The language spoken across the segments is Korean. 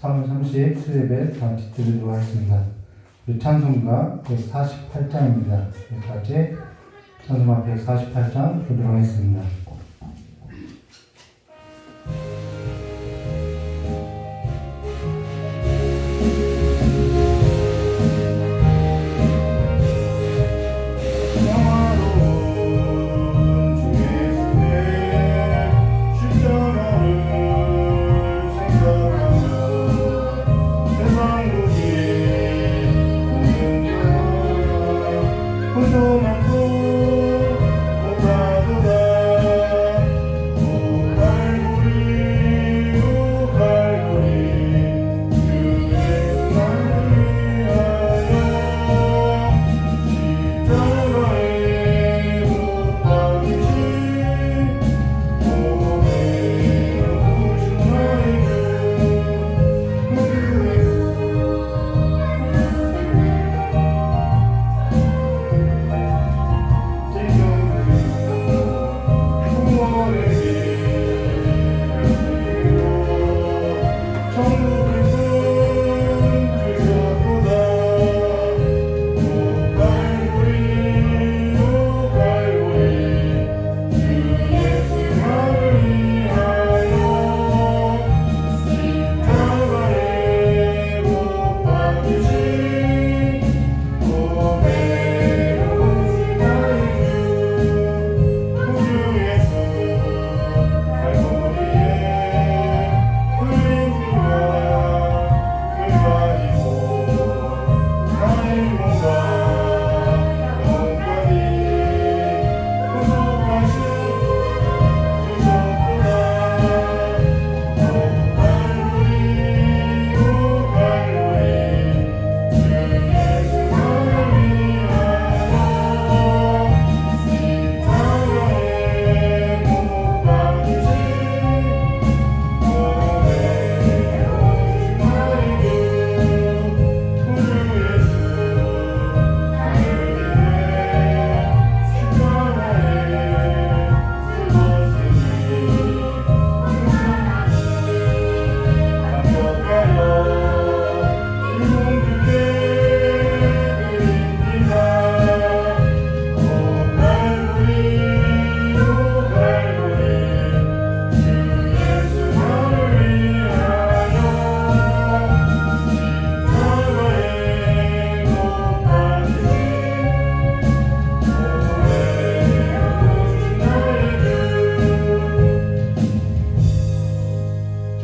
3월 30일 수요일에 같이 드리도록 하겠습니다. 우리 찬송가 148장입니다. 여기까지 찬송가 148장 드리도록 하겠습니다.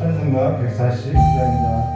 찬송가 140장입니다.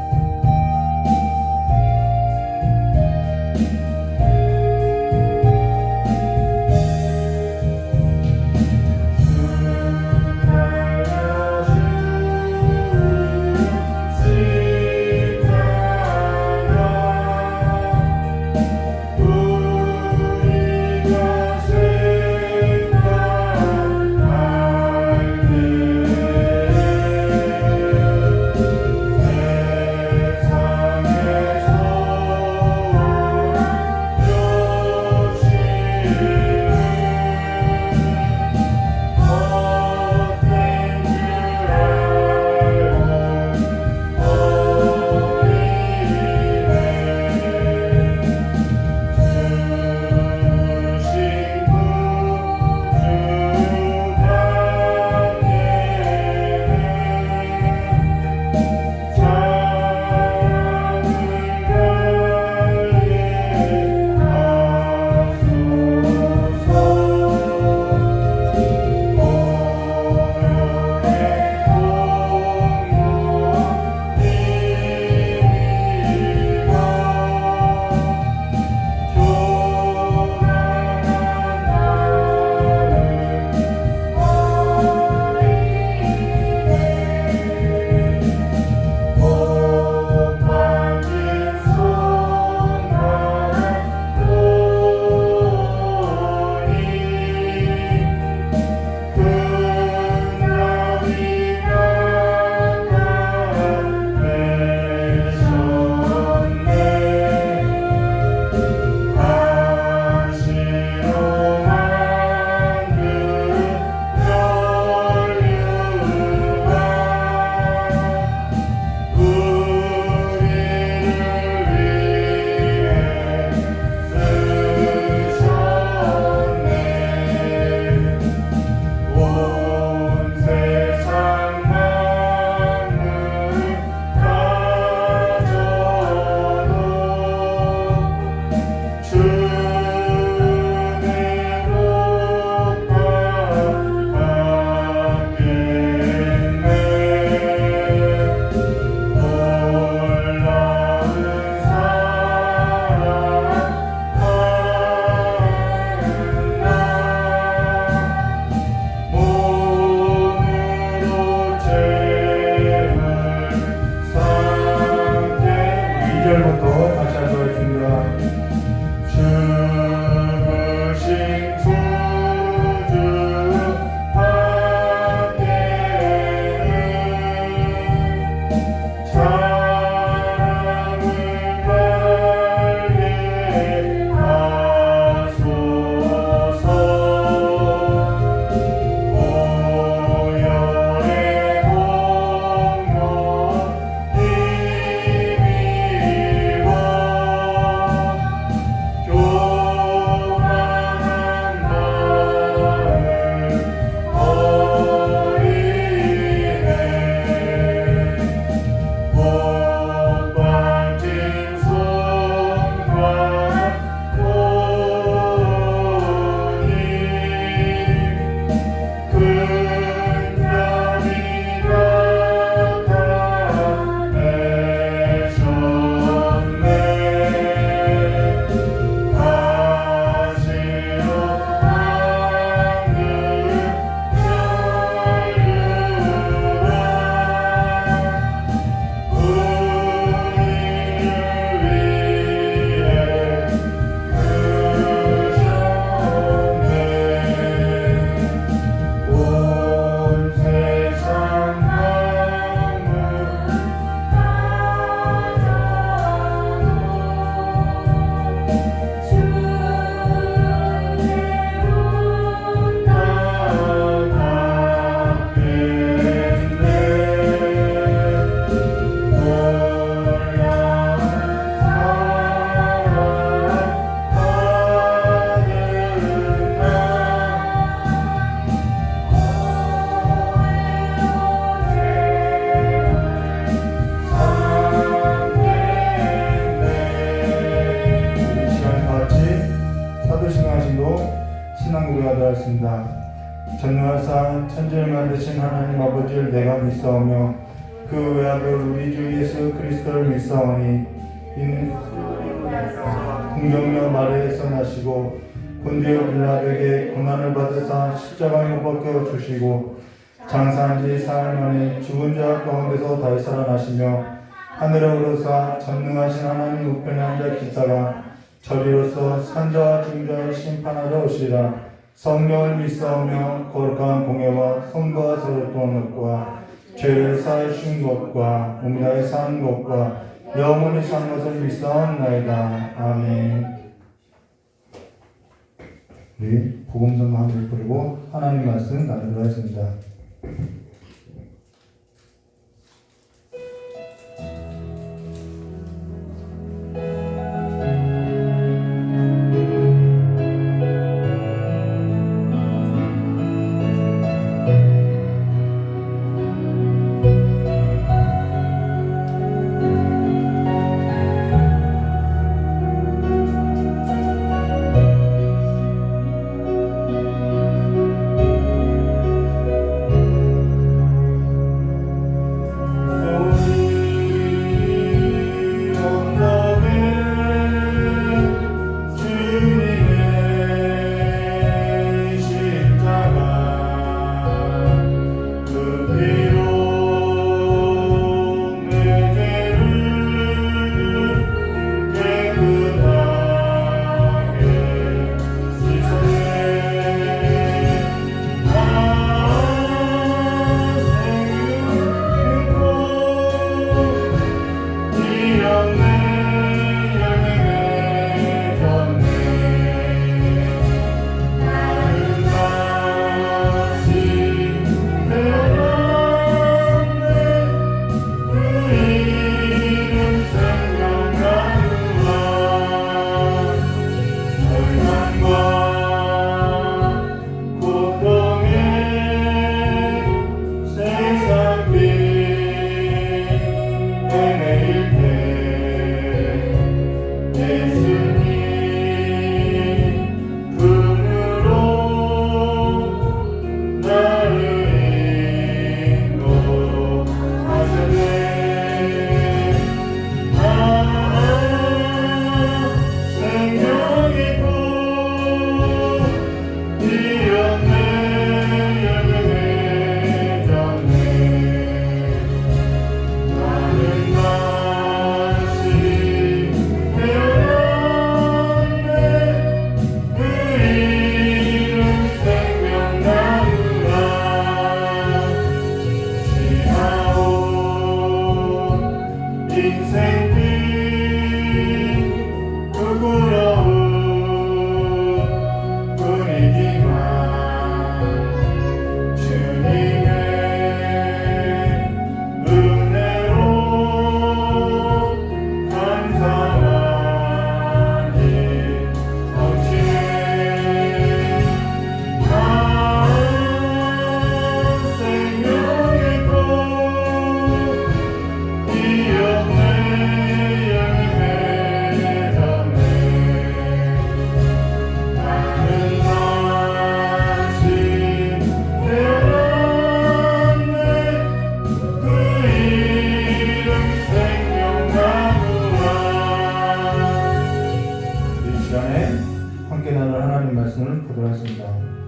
기도하였습니다. 전능하사 천지를 만드신 하나님 아버지를 내가 믿사오며 그 외아들 우리 주 예수 그리스도를 믿사오니 이는 공경녀 마리아에서 나시고 본디오 빌라도에게 고난을 받으사 십자가에 못 박혀 주시고 장사한 지 사흘 만에 죽은 자 가운데서 다시 살아나시며 하늘에 오르사 전능하신 하나님 우편에 앉아 계시다가 저리로서 산자와 죽은 자를 심판하러 오시리라. 성령을 믿사오며 거룩한 공예와 성과 서로토한 것과 죄를 사해 주신 것과 몸이다에 산 것과 영원히 산 것을 믿사옵나이다. 아멘. 우리 복음성가 한 번 부르고 하나님 말씀 나누도록 하겠습니다.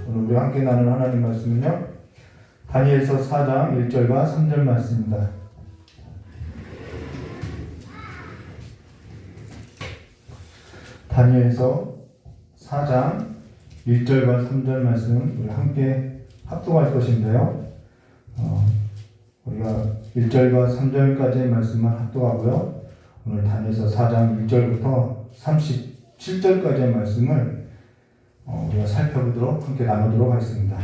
오늘 우리 함께 나눌 하나님 말씀은요, 다니엘서 4장 1절과 3절 말씀입니다. 다니엘서 4장 1절과 3절 말씀은 우리 함께 합독할 것인데요, 우리가 1절과 3절까지의 말씀만 합독하고요, 오늘 다니엘서 4장 1절부터 37절까지의 말씀을 우리가 살펴보도록 함께 나누도록 하겠습니다.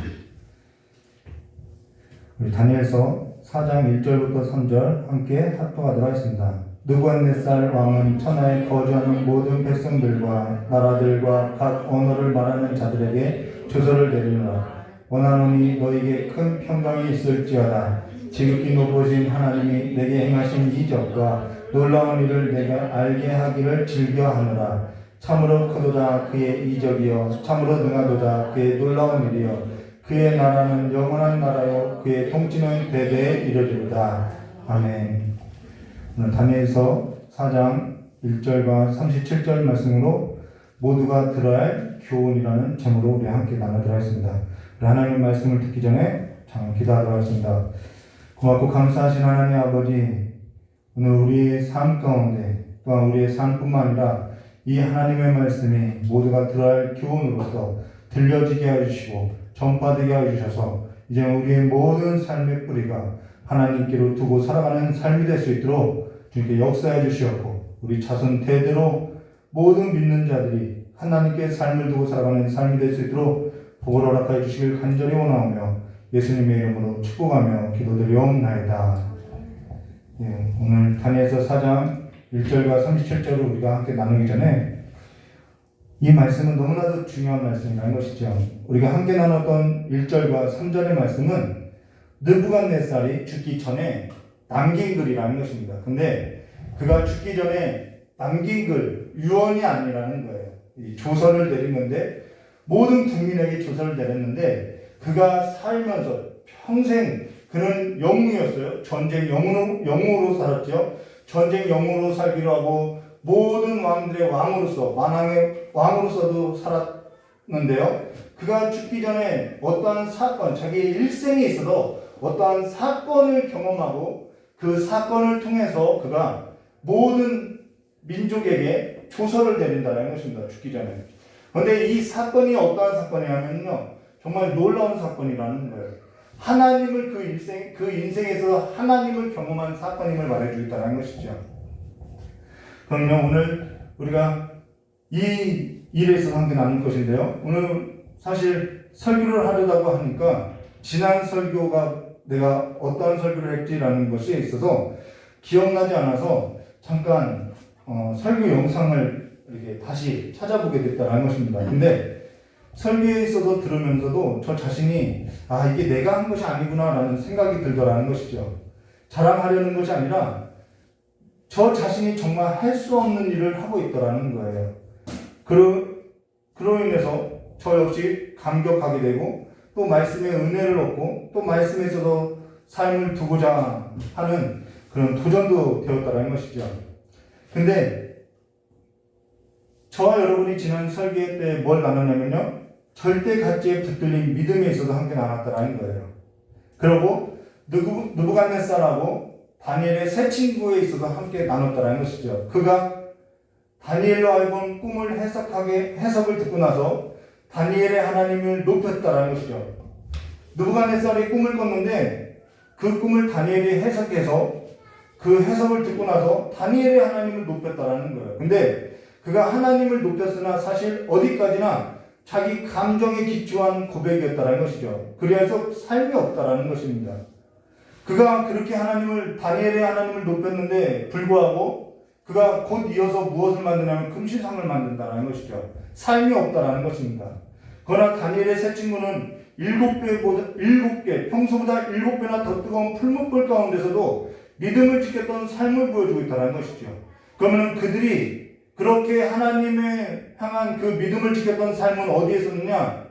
우리 다니엘서 4장 1절부터 3절 함께 합독하도록 하겠습니다. 느부갓네살 왕은 천하에 거주하는 모든 백성들과 나라들과 각 언어를 말하는 자들에게 조서를 내리노라. 원하노니 너에게 큰 평강이 있을지어다. 지극히 높으신 하나님이 내게 행하신 이적과 놀라운 일을 내가 알게 하기를 즐겨하노라. 참으로 크도다 그의 이적이여 참으로 능하도다 그의 놀라운 일이여 그의 나라는 영원한 나라요 그의 통치는 대대에 이르리로다. 아멘. 오늘 다니엘서 4장 1절과 37절 말씀으로 모두가 들어야 할 교훈이라는 제목으로 우리 함께 나누도록 하겠습니다. 우리 하나님의 말씀을 듣기 전에 잠깐 기도하도록 하겠습니다. 고맙고 감사하신 하나님 아버지, 오늘 우리의 삶 가운데 또한 우리의 삶뿐만 아니라 이 하나님의 말씀이 모두가 들어야 할 교훈으로서 들려지게 해주시고 전파되게 해주셔서 이제 우리의 모든 삶의 뿌리가 하나님께로 두고 살아가는 삶이 될 수 있도록 주님께 역사해 주시었고 우리 자손 대대로 모든 믿는 자들이 하나님께 삶을 두고 살아가는 삶이 될 수 있도록 복을 허락하여 주시길 간절히 원하오며 예수님의 이름으로 축복하며 기도드리옵나이다. 예, 오늘 다니엘서 4장 1절과 37절을 우리가 함께 나누기 전에 이 말씀은 너무나도 중요한 말씀이라는 것이죠. 우리가 함께 나눴던 1절과 3절의 말씀은 느부갓네살이 죽기 전에 남긴 글이라는 것입니다. 근데 그가 죽기 전에 남긴 글, 유언이 아니라는 거예요. 이 조서를 내린 건데 모든 국민에게 조서를 내렸는데 그가 살면서 평생 그는 영웅이었어요. 전쟁 영웅으로 살았죠. 전쟁 영웅으로 살기로 하고 모든 왕들의 왕으로서 만왕의 왕으로서도 살았는데요. 그가 죽기 전에 어떠한 사건, 자기의 일생에 있어서 어떠한 사건을 경험하고 그 사건을 통해서 그가 모든 민족에게 조서를 내린다는 것입니다. 죽기 전에. 그런데 이 사건이 어떠한 사건이냐면요, 정말 놀라운 사건이라는 거예요. 하나님을 그 인생에서 하나님을 경험한 사건임을 말해주겠다는 것이죠. 그럼요, 오늘 우리가 이 일에 있어서 함께 나눌 것인데요. 오늘 사실 설교를 하려고 하니까 지난 설교가 내가 어떠한 설교를 했지라는 것에 있어서 기억나지 않아서 잠깐 설교 영상을 이렇게 다시 찾아보게 됐다는 것입니다. 근데 설교에 있어서 들으면서도 저 자신이 이게 내가 한 것이 아니구나라는 생각이 들더라는 것이죠. 자랑하려는 것이 아니라 저 자신이 정말 할 수 없는 일을 하고 있더라는 거예요. 그로 인해서 저 역시 감격하게 되고 또 말씀의 은혜를 얻고 또 말씀에 있어서 삶을 두고자 하는 그런 도전도 되었다는 것이죠. 근데 저와 여러분이 지난 설교 때 뭘 나눴냐면요, 절대 가치에 붙들린 믿음에 있어서 함께 나눴다는 거예요. 그리고 느부갓네살하고 다니엘의 세 친구에 있어서 함께 나눴다는 것이죠. 그가 다니엘로 하여금 꿈을 해석을 듣고 나서 다니엘의 하나님을 높였다는 것이죠. 느부갓네살이 꿈을 꿨는데 그 꿈을 다니엘이 해석해서 그 해석을 듣고 나서 다니엘의 하나님을 높였다는 거예요. 근데 그가 하나님을 높였으나 사실 어디까지나 자기 감정에 기초한 고백이었다는 것이죠. 그래서 삶이 없다라는 것입니다. 그가 그렇게 다니엘의 하나님을 높였는데 불구하고 그가 곧 이어서 무엇을 만드냐면 금신상을 만든다는 것이죠. 삶이 없다라는 것입니다. 그러나 다니엘의 세 친구는 7배, 평소보다 7배나 더 뜨거운 풀무불 가운데서도 믿음을 지켰던 삶을 보여주고 있다는 것이죠. 그러면 그들이 그렇게 하나님에 향한 그 믿음을 지켰던 삶은 어디에 있었느냐?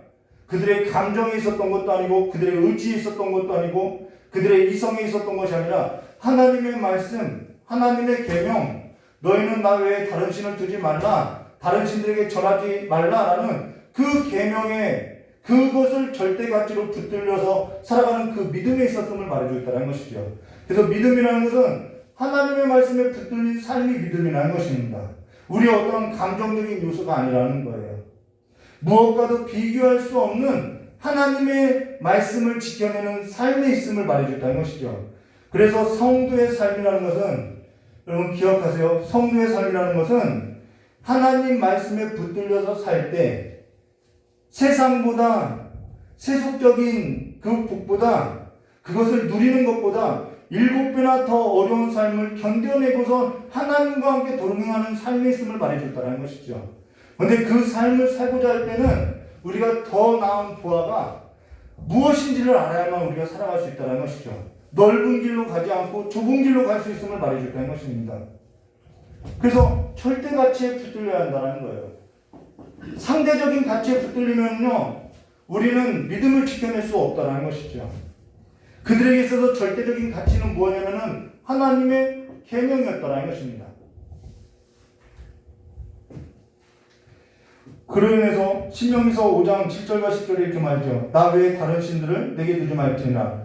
그들의 감정에 있었던 것도 아니고 그들의 의지에 있었던 것도 아니고 그들의 이성에 있었던 것이 아니라 하나님의 말씀, 하나님의 계명, 너희는 나 외에 다른 신을 두지 말라, 다른 신들에게 절하지 말라라는 그 계명에 그것을 절대 가치로 붙들려서 살아가는 그 믿음에 있었음을 말해주겠다는 것이죠. 그래서 믿음이라는 것은 하나님의 말씀에 붙들린 삶이 믿음이라는 것입니다. 우리의 어떤 감정적인 요소가 아니라는 거예요. 무엇과도 비교할 수 없는 하나님의 말씀을 지켜내는 삶에 있음을 말해줬다는 것이죠. 그래서 성도의 삶이라는 것은, 여러분 기억하세요. 성도의 삶이라는 것은 하나님 말씀에 붙들려서 살 때 세상보다 세속적인 그 복보다 그것을 누리는 것보다 7배나 더 어려운 삶을 견뎌내고서 하나님과 함께 동행하는 삶에 있음을 말해줬다는 것이죠. 그런데 그 삶을 살고자 할 때는 우리가 더 나은 부하가 무엇인지를 알아야만 우리가 살아갈 수 있다는 것이죠. 넓은 길로 가지 않고 좁은 길로 갈 수 있음을 말해줬다는 것입니다. 그래서 절대 가치에 붙들려야 한다는 거예요. 상대적인 가치에 붙들리면요, 우리는 믿음을 지켜낼 수 없다는 것이죠. 그들에게 있어서 절대적인 가치는 뭐냐면은 하나님의 계명이었다는 것입니다. 그로 인해서 신명기서 5장 7절과 10절에 이렇게 말이죠. 나 외에 다른 신들을 내게 두지 말지니라.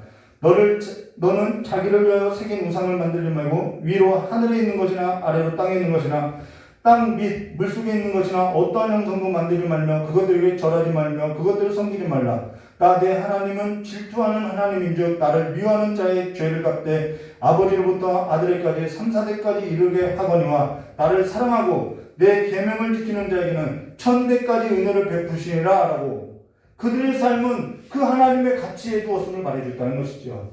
너는 자기를 위하여 새긴 우상을 만들지 말고 위로 하늘에 있는 것이나 아래로 땅에 있는 것이나 땅 밑 물속에 있는 것이나 어떠한 형상도 만들지 말며 그것들에게 절하지 말며 그것들을 섬기지 말라. 나 내 하나님은 질투하는 하나님인즉 나를 미워하는 자의 죄를 갚되 아버지로부터 아들에까지 3, 4대까지 이르게 하거니와 나를 사랑하고 내 계명을 지키는 자에게는 1000대까지 은혜를 베푸시니라 라고 그들의 삶은 그 하나님의 가치에 두었음을 말해줬다는 것이죠.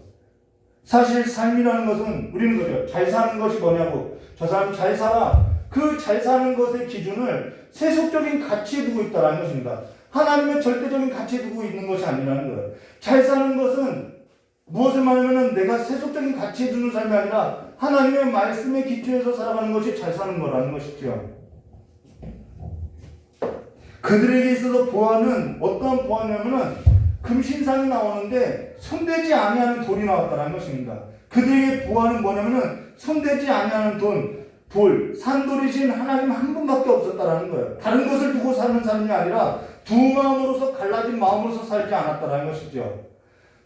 사실 삶이라는 것은 우리는 거죠. 잘 사는 것이 뭐냐고. 저 사람 잘 살아. 그 잘 사는 것의 기준을 세속적인 가치에 두고 있다는 것입니다. 하나님의 절대적인 가치에 두고 있는 것이 아니라는 거예요. 잘 사는 것은 무엇을 말하면 내가 세속적인 가치에 두는 삶이 아니라 하나님의 말씀에 기초해서 살아가는 것이 잘 사는 거라는 것이죠. 그들에게 있어서 보화는 어떠한 보화냐면은 금신상이 나오는데 손대지 아니하는 돌이 나왔다는 것입니다. 그들에게 보화는 뭐냐면은 손대지 아니하는 돌, 산돌이신 하나님 한 분밖에 없었다라는 거예요. 다른 것을 두고 사는 삶이 아니라 두 마음으로서 갈라진 마음으로서 살지 않았다라는 것이죠.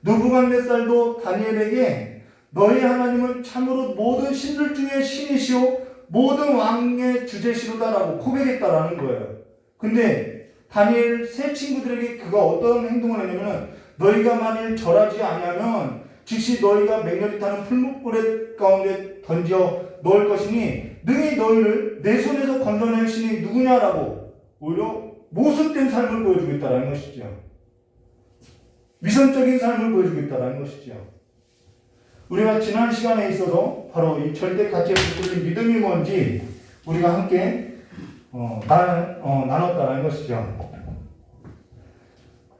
느부갓네살도 다니엘에게 너희 하나님은 참으로 모든 신들 중에 신이시오 모든 왕의 주제시로다라고 고백했다라는 거예요. 근데 다니엘 세 친구들에게 그가 어떤 행동을 했냐면은 너희가 만일 절하지 아니하면 즉시 너희가 맹렬히 타는 풀무불의 가운데 던져 넣을 것이니 능히 너희를 내 손에서 건져낼 신이 누구냐라고 오히려 모순된 삶을 보여주고 있다는 것이죠. 위선적인 삶을 보여주고 있다는 것이죠. 우리가 지난 시간에 있어서 바로 이 절대 가치에 붙들린 믿음이 뭔지 우리가 함께 나눴다는 것이죠.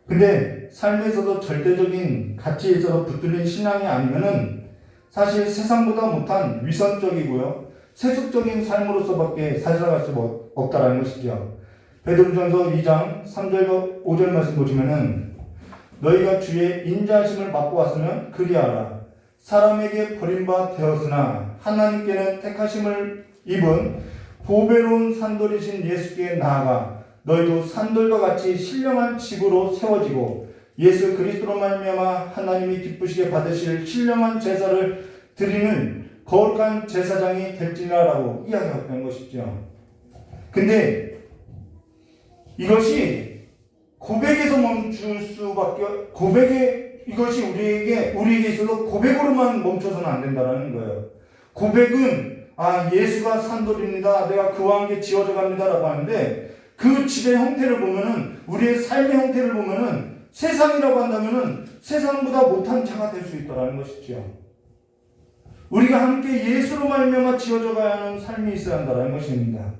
근데 삶에서도 절대적인 가치에 있어서 붙들린 신앙이 아니면은 사실 세상보다 못한 위선적이고요. 세속적인 삶으로서밖에 살아갈 수 없다는 것이죠. 베드로전서 2장 3절과 5절 말씀 보시면은 너희가 주의 인자하심을 맛보 왔으면 그리하라. 사람에게 버림바 되었으나 하나님께는 택하심을 입은 보배로운 산돌이신 예수께 나아가 너희도 산돌과 같이 신령한 집으로 세워지고 예수 그리스도로 말미암아 하나님이 기쁘시게 받으실 신령한 제사를 드리는 거룩한 제사장이 될지라라고 이야기했던 것이죠. 근데 이것이 고백에서 멈출 수밖에 이것이 우리에게 있어서 고백으로만 멈춰서는 안 된다는 거예요. 고백은 예수가 산돌입니다. 내가 그와 함께 지어져 갑니다라고 하는데 그 집의 형태를 보면은 우리의 삶의 형태를 보면은 세상이라고 한다면은 세상보다 못한 자가 될 수 있다라는 것이죠. 우리가 함께 예수로 말미암아 지어져 가야 하는 삶이 있어야 한다는 것입니다.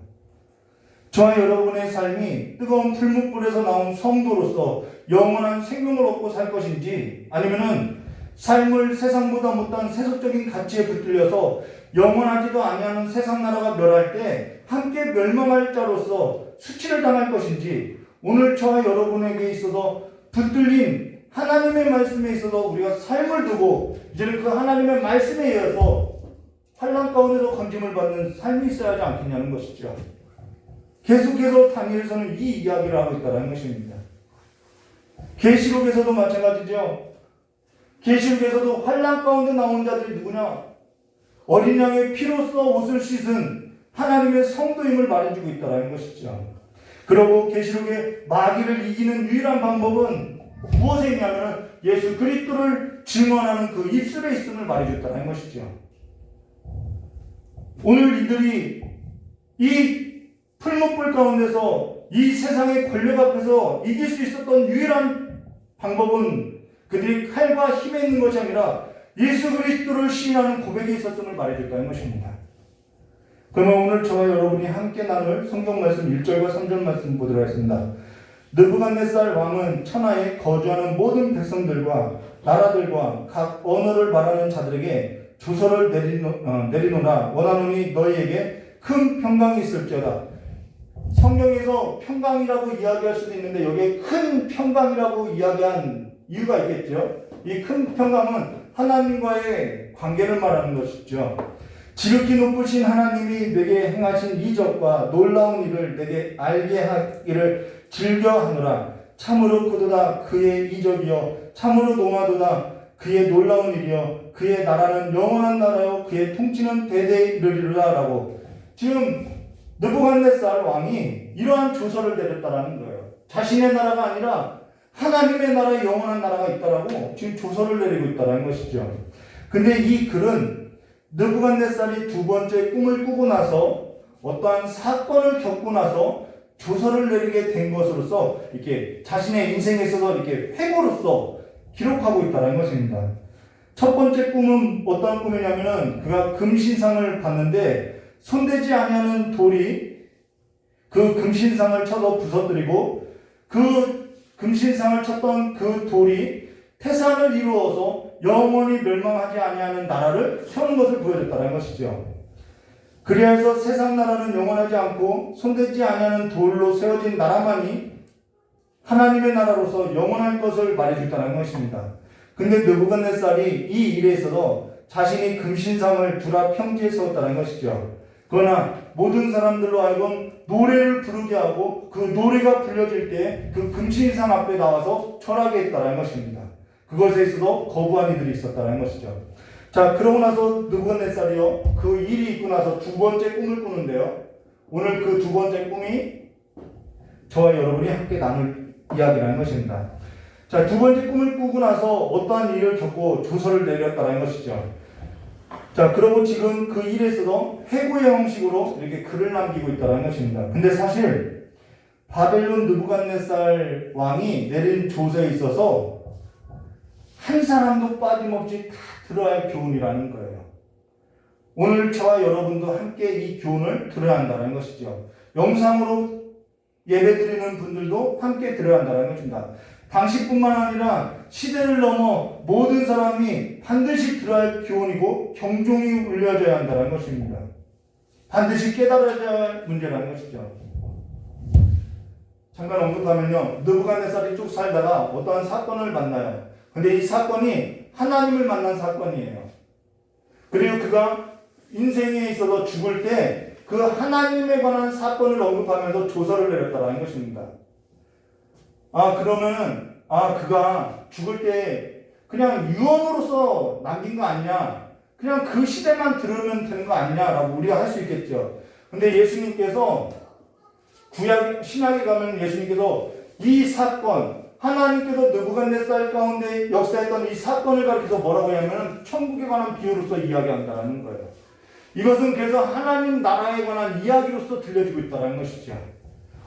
저와 여러분의 삶이 뜨거운 풀무불에서 나온 성도로서 영원한 생명을 얻고 살 것인지 아니면은 삶을 세상보다 못한 세속적인 가치에 붙들려서 영원하지도 아니하는 세상 나라가 멸할 때 함께 멸망할 자로서 수치를 당할 것인지 오늘 저와 여러분에게 있어서 붙들린 하나님의 말씀에 있어서 우리가 삶을 두고 이제는 그 하나님의 말씀에 의해서 환난 가운데서 건짐을 받는 삶이 있어야 하지 않겠냐는 것이죠. 계속해서 다니엘서는 이 이야기를 하고 있다는 것입니다. 계시록에서도 마찬가지죠. 계시록에서도 환난 가운데 나온 자들이 누구냐? 어린 양의 피로써 옷을 씻은 하나님의 성도임을 말해주고 있다는 것이죠. 그리고 계시록의 마귀를 이기는 유일한 방법은 무엇에 있냐면 예수 그리스도를 증언하는 그 입술에 있음을 말해줬다는 것이죠. 오늘 이들이 이 풀무불 가운데서 이 세상의 권력 앞에서 이길 수 있었던 유일한 방법은 그들이 칼과 힘에 있는 것이 아니라 예수 그리스도를 시인하는 고백에 있었음을 말해줬다는 것입니다. 그러면 오늘 저와 여러분이 함께 나눌 성경 말씀 1절과 3절 말씀 보도록 하겠습니다. 느부갓네살 왕은 천하에 거주하는 모든 백성들과 나라들과 각 언어를 말하는 자들에게 조서를 내리노라 원하노니 너희에게 큰 평강이 있을지어다. 성경에서 평강이라고 이야기할 수도 있는데 여기에 큰 평강이라고 이야기한 이유가 있겠죠. 이 큰 평강은 하나님과의 관계를 말하는 것이죠. 지극히 높으신 하나님이 내게 행하신 이적과 놀라운 일을 내게 알게 하기를 즐겨하노라. 참으로 그도다 그의 이적이여 참으로 농하도다 그의 놀라운 일이여 그의 나라는 영원한 나라요 그의 통치는 대대에 이르리라. 라고 지금 느부갓네살 왕이 이러한 조서를 내렸다라는 거예요. 자신의 나라가 아니라 하나님의 나라에 영원한 나라가 있다라고 지금 조서를 내리고 있다라는 것이죠. 근데 이 글은 느부갓네살이 두 번째 꿈을 꾸고 나서 어떠한 사건을 겪고 나서 조서를 내리게 된 것으로서 이렇게 자신의 인생에 있어서 이렇게 회고로서 기록하고 있다는 것입니다. 첫 번째 꿈은 어떠한 꿈이냐면은 그가 금신상을 봤는데 손대지 아니하는 돌이 그 금신상을 쳐서 부서뜨리고 그 금신상을 쳤던 그 돌이 태산을 이루어서 영원히 멸망하지 아니하는 나라를 세우는 것을 보여줬다는 것이죠. 그리하여서 세상 나라는 영원하지 않고 손대지 아니하는 돌로 세워진 나라만이 하나님의 나라로서 영원할 것을 말해줬다는 것입니다. 근데 느부갓네살이 이 일에 있어서 자신이 금신상을 두라 평지에 세웠다는 것이죠. 그러나 모든 사람들로 하여금 노래를 부르게 하고 그 노래가 불려질 때 그 금신상 앞에 나와서 절하게 했다는 것입니다. 그것에 있어서 거부한 이들이 있었다는 것이죠. 자, 그러고 나서 느부갓네살이요 그 일이 있고 나서 두 번째 꿈을 꾸는데요. 오늘 그 두 번째 꿈이 저와 여러분이 함께 나눌 이야기라는 것입니다. 자, 두 번째 꿈을 꾸고 나서 어떠한 일을 겪고 조서를 내렸다는 것이죠. 자, 그러고 지금 그 일에 있어서 회고의 형식으로 이렇게 글을 남기고 있다는 것입니다. 근데 사실 바벨론 느부갓네살 왕이 내린 조서에 있어서 한 사람도 빠짐없이 다 들어야 할 교훈이라는 거예요. 오늘 저와 여러분도 함께 이 교훈을 들어야 한다는 것이죠. 영상으로 예배드리는 분들도 함께 들어야 한다는 것입니다. 당시뿐만 아니라 시대를 넘어 모든 사람이 반드시 들어야 할 교훈이고 경종이 울려져야 한다는 것입니다. 반드시 깨달아야 할 문제라는 것이죠. 잠깐 언급하면요. 느부갓네살이 쭉 살다가 어떠한 사건을 만나요. 근데 이 사건이 하나님을 만난 사건이에요. 그리고 그가 인생에 있어서 죽을 때 그 하나님에 관한 사건을 언급하면서 조서를 내렸다는 것입니다. 그러면은 그가 죽을 때 그냥 유언으로서 남긴 거 아니냐, 그냥 그 시대만 들으면 되는 거 아니냐라고 우리가 할 수 있겠죠. 근데 예수님께서 구약 신약에 가면 예수님께서 이 사건, 하나님께서 느부갓네살 가운데 역사했던 이 사건을 가리켜서 뭐라고 하냐면 천국에 관한 비유로서 이야기한다는 거예요. 이것은 그래서 하나님 나라에 관한 이야기로서 들려지고 있다는 것이죠.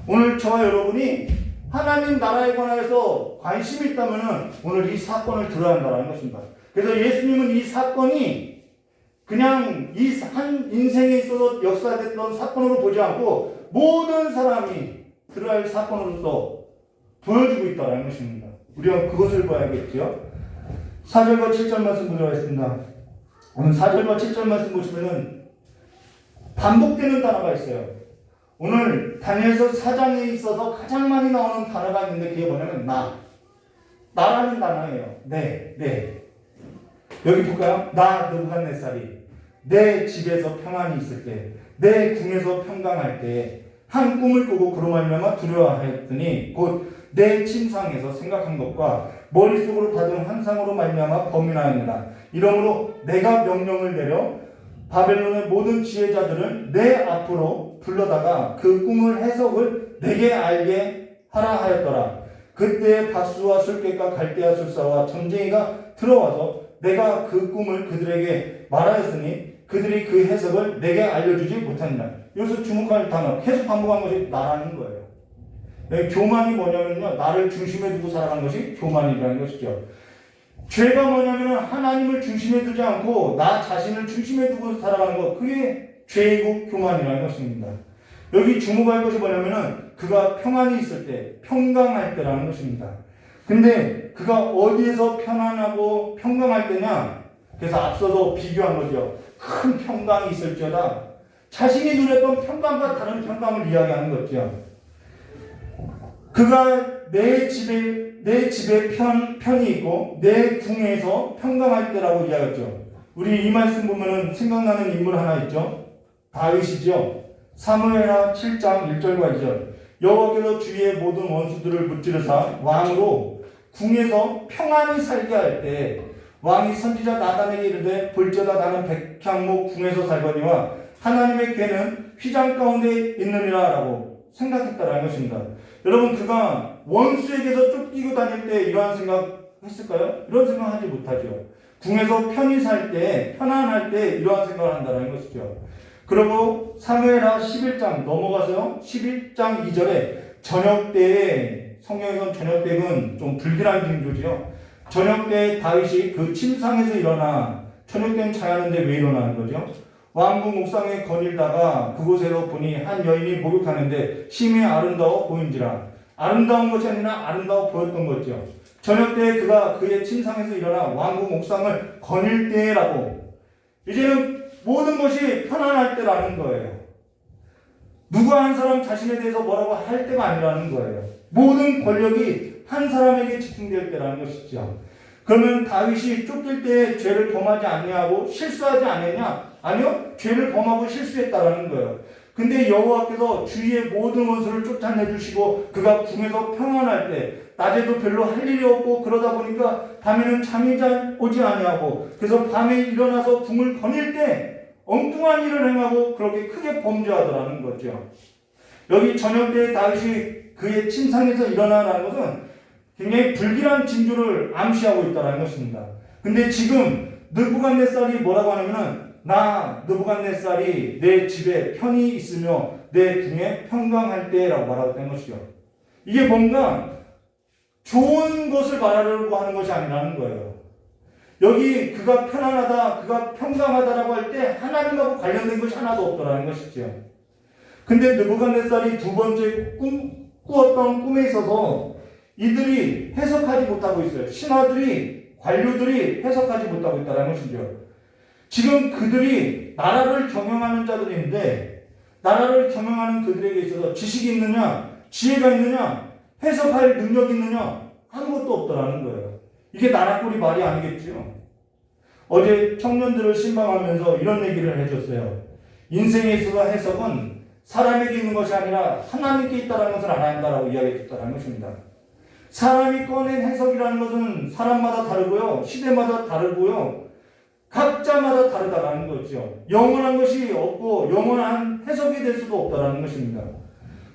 오늘 저와 여러분이 하나님 나라에 관해서 관심이 있다면 오늘 이 사건을 들어야 한다는 것입니다. 그래서 예수님은 이 사건이 그냥 이 한 인생에 있어서 역사됐던 사건으로 보지 않고 모든 사람이 들어야 할 사건으로서 보여주고 있다는 것입니다. 우리가 그것을 봐야겠죠. 4절과 7절 말씀 보도록 하겠습니다. 오늘 4절과 7절 말씀 보시면은 반복되는 단어가 있어요. 오늘 다니엘서 4장에 있어서 가장 많이 나오는 단어가 있는데 그게 뭐냐면 나라는 단어예요. 네. 여기 볼까요? 나 느부갓네살이 내 집에서 평안이 있을 때, 내 궁에서 평강할 때 한 꿈을 꾸고 그로 말미암아 두려워하였더니 곧 내 침상에서 생각한 것과 머릿속으로 받은 환상으로 말미암아 범인하였느라. 이러므로 내가 명령을 내려 바벨론의 모든 지혜자들을 내 앞으로 불러다가 그 꿈을 해석을 내게 알게 하라 하였더라. 그때 박수와 술객과 갈대아 술사와 전쟁이가 들어와서 내가 그 꿈을 그들에게 말하였으니 그들이 그 해석을 내게 알려주지 못한다. 여기서 주목할 단어, 계속 반복한 것이 나라는 거예요. 교만이 뭐냐면요, 나를 중심에 두고 살아가는 것이 교만이라는 것이죠. 죄가 뭐냐면 하나님을 중심에 두지 않고 나 자신을 중심에 두고 살아가는 것, 그게 죄이고 교만이라는 것입니다. 여기 주목할 것이 뭐냐면 그가 평안이 있을 때, 평강할 때라는 것입니다. 근데 그가 어디에서 편안하고 평강할 때냐? 그래서 앞서도 비교한 거죠. 큰 평강이 있을지어다 자신이 누렸던 평강과 다른 평강을 이야기하는 거죠. 그가 내 집에 편이 있고 내 궁에서 평강할 때라고 이야기했죠. 우리 이 말씀 보면은 생각나는 인물 하나 있죠. 다윗이죠. 사무엘하 7장 1절과 2절. 여호와께서 주위의 모든 원수들을 무찌르사 왕으로 궁에서 평안히 살게 할 때 왕이 선지자 나단에게 이르되 볼지어다 나는 백향목 궁에서 살거니와 하나님의 궤는 휘장 가운데 있느니라 라고 생각했다라는 것입니다. 여러분, 그가 원수에게서 쫓기고 다닐 때 이러한 생각 했을까요? 이런 생각 하지 못하죠. 궁에서 편히 살 때, 편안할 때 이러한 생각을 한다는 것이죠. 그리고 사무엘하 11장 넘어가서요. 11장 2절에 저녁 때에, 성경에서는 저녁 때는 좀 불길한 징조지요. 저녁 때 다윗이 그 침상에서 일어나, 저녁 때는 자야하는데 왜 일어나는 거죠? 왕궁 옥상에 거닐다가 그곳에서 보니 한 여인이 목욕하는데 심히 아름다워 보인지라. 아름다운 것이 아니라 아름다워 보였던 거죠. 저녁 때 그가 그의 침상에서 일어나 왕궁 옥상을 거닐 때라고. 이제는 모든 것이 편안할 때라는 거예요. 누구 한 사람 자신에 대해서 뭐라고 할 때가 아니라는 거예요. 모든 권력이 한 사람에게 집중될 때라는 것이죠. 그러면 다윗이 쫓길 때 죄를 범하지 않냐고 실수하지 않았냐? 아니요. 죄를 범하고 실수했다라는 거예요. 근데 여호와께서 주위의 모든 원수를 쫓아내주시고 그가 궁에서 평안할 때 낮에도 별로 할 일이 없고 그러다 보니까 밤에는 잠이 잘 오지 아니하고 그래서 밤에 일어나서 궁을 거닐 때 엉뚱한 일을 행하고 그렇게 크게 범죄하더라는 거죠. 여기 저녁 때 다윗이 그의 침상에서 일어나라는 것은 굉장히 불길한 징조를 암시하고 있다는 것입니다. 근데 지금 느부갓네살이 뭐라고 하냐면은 나 느부갓네살이 내 집에 편히 있으며 내 궁에 평강할 때라고 말하고 있다는 것이죠. 이게 뭔가 좋은 것을 말하려고 하는 것이 아니라는 거예요. 여기 그가 편안하다, 그가 평강하다라고 할 때 하나님하고 관련된 것이 하나도 없더라는 것이죠. 근데 느부갓네살이 두 번째 꾸었던 꿈에 있어서 이들이 해석하지 못하고 있어요. 신하들이, 관료들이 해석하지 못하고 있다는 것이죠. 지금 그들이 나라를 경영하는 자들인데 나라를 경영하는 그들에게 있어서 지식이 있느냐, 지혜가 있느냐, 해석할 능력이 있느냐 아무것도 없더라는 거예요. 이게 나라꼴이 말이 아니겠죠. 어제 청년들을 신방하면서 이런 얘기를 해줬어요. 인생에 있어서 해석은 사람에게 있는 것이 아니라 하나님께 있다는 것을 알아야 한다라고 이야기했다는 것입니다. 사람이 꺼낸 해석이라는 것은 사람마다 다르고요. 시대마다 다르고요. 각자마다 다르다라는 거죠. 영원한 것이 없고 영원한 해석이 될 수도 없다라는 것입니다.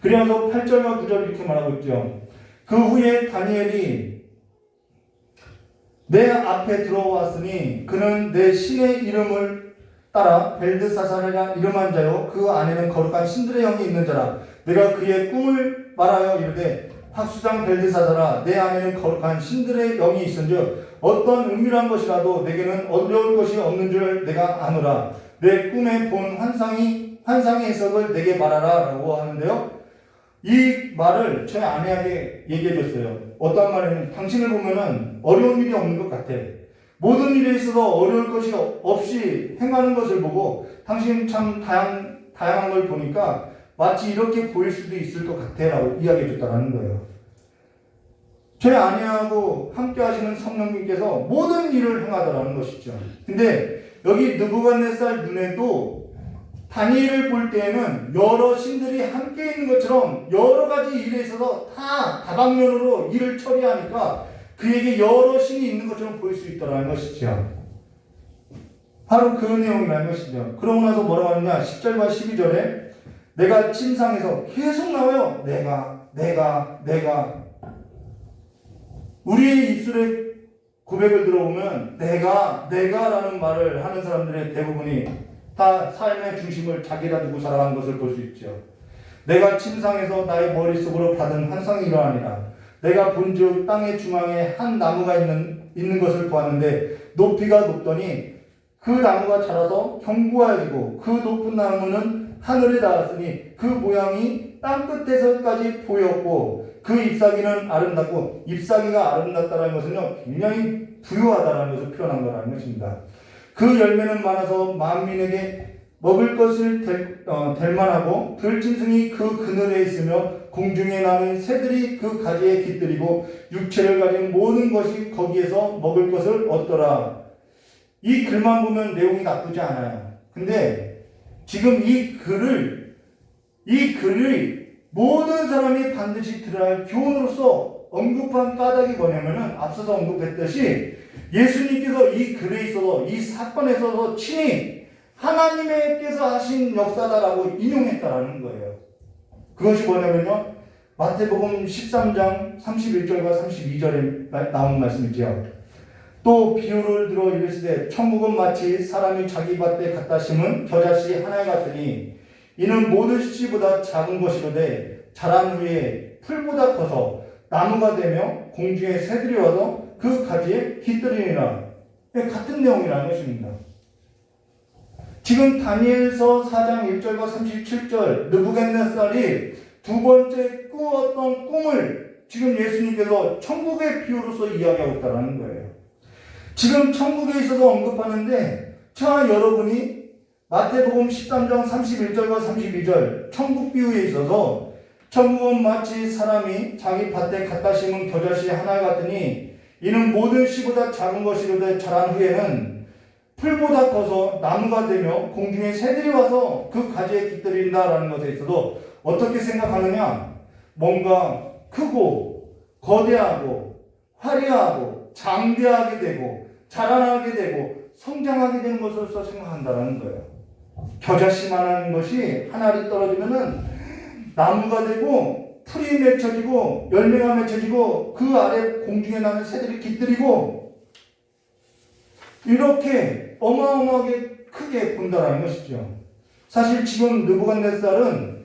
그래서 8절과 9절 이렇게 말하고 있죠. 그 후에 다니엘이 내 앞에 들어왔으니 그는 내 신의 이름을 따라 벨드사살이라 이름한 자요 그 안에는 거룩한 신들의 영이 있는 자라. 내가 그의 꿈을 말하여 이르되 학수장 벨드사살아 내 안에는 거룩한 신들의 영이 있은즉 어떤 은밀한 것이라도 내게는 어려울 것이 없는 줄 내가 아노라. 내 꿈에 본 환상의 해석을 내게 말하라 라고 하는데요. 이 말을 저희 아내에게 얘기해 줬어요. 어떤 말이냐면 당신을 보면은 어려운 일이 없는 것 같아. 모든 일에 있어서 어려울 것이 없이 행하는 것을 보고 당신 참 다양한 걸 보니까 마치 이렇게 보일 수도 있을 것 같아 라고 이야기해 줬다는 거예요. 저희 아내하고 함께 하시는 성령님께서 모든 일을 행하더라는 것이죠. 근데 여기 느부갓네살 눈에도 다니엘을 볼 때에는 여러 신들이 함께 있는 것처럼 여러 가지 일에 있어서 다 다방면으로 일을 처리하니까 그에게 여러 신이 있는 것처럼 보일 수 있다는 것이죠. 바로 그 내용이라는 것이죠. 그러고 나서 뭐라고 하느냐 10절과 12절에 내가 침상에서 계속 나와요. 내가 우리의 입술에 고백을 들어보면 내가라는 말을 하는 사람들의 대부분이 다 삶의 중심을 자기에다 두고 살아가는 것을 볼 수 있죠. 내가 침상에서 나의 머릿속으로 받은 환상이 이러하니라. 내가 본즉 땅의 중앙에 한 나무가 있는 것을 보았는데 높이가 높더니 그 나무가 자라서 견고해지고 그 높은 나무는 하늘에 닿았으니 그 모양이 땅 끝에서까지 보였고 그 잎사귀는 아름답고 잎사귀가 아름답다는 것은요 굉장히 부유하다는 것을 표현한 거라는 것입니다. 그 열매는 많아서 만민에게 먹을 것을 될 만하고 들짐승이 그 그늘에 있으며 공중에 나는 새들이 그 가지에 깃들이고 육체를 가진 모든 것이 거기에서 먹을 것을 얻더라. 이 글만 보면 내용이 나쁘지 않아요. 근데 지금 이 글을 모든 사람이 반드시 들어야 할 교훈으로서 언급한 까닭이 뭐냐면은 앞서서 언급했듯이 예수님께서 이 글에 있어서 이 사건에 있어서 친히 하나님께서 하신 역사다라고 인용했다라는 거예요. 그것이 뭐냐면요, 마태복음 13장 31절과 32절에 나온 말씀이지요. 또 비유를 들어 이르시되 천국은 마치 사람이 자기 밭에 갖다 심은 겨자씨 하나 같으니 이는 모든 씨보다 작은 것이로되 자란 후에 풀보다 커서 나무가 되며 공중에 새들이 와서 그 가지에 깃들이니라. 같은 내용이라는 것입니다. 지금 다니엘서 4장 1절과 37절 느부갓네살이 두 번째 꾸었던 꿈을 지금 예수님께서 천국의 비유로서 이야기하고 있다는 거예요. 지금 천국에 있어서 언급하는데 자, 여러분이 마태복음 13장 31절과 32절 천국 비유에 있어서 천국은 마치 사람이 자기 밭에 갖다 심은 겨자씨 하나 같으니 이는 모든 씨보다 작은 것이로되 자란 후에는 풀보다 커서 나무가 되며 공중에 새들이 와서 그 가지에 깃들인다라는 것에 있어서 어떻게 생각하느냐, 뭔가 크고 거대하고 화려하고 장대하게 되고 자라나게 되고 성장하게 되는 것으로서 생각한다라는 거예요. 겨자씨만한 것이 한 알이 떨어지면은 나무가 되고 풀이 맺혀지고 열매가 맺혀지고 그 아래 공중에 나는 새들이 깃들이고 이렇게 어마어마하게 크게 본다라는 것이죠. 사실 지금 느부갓네살은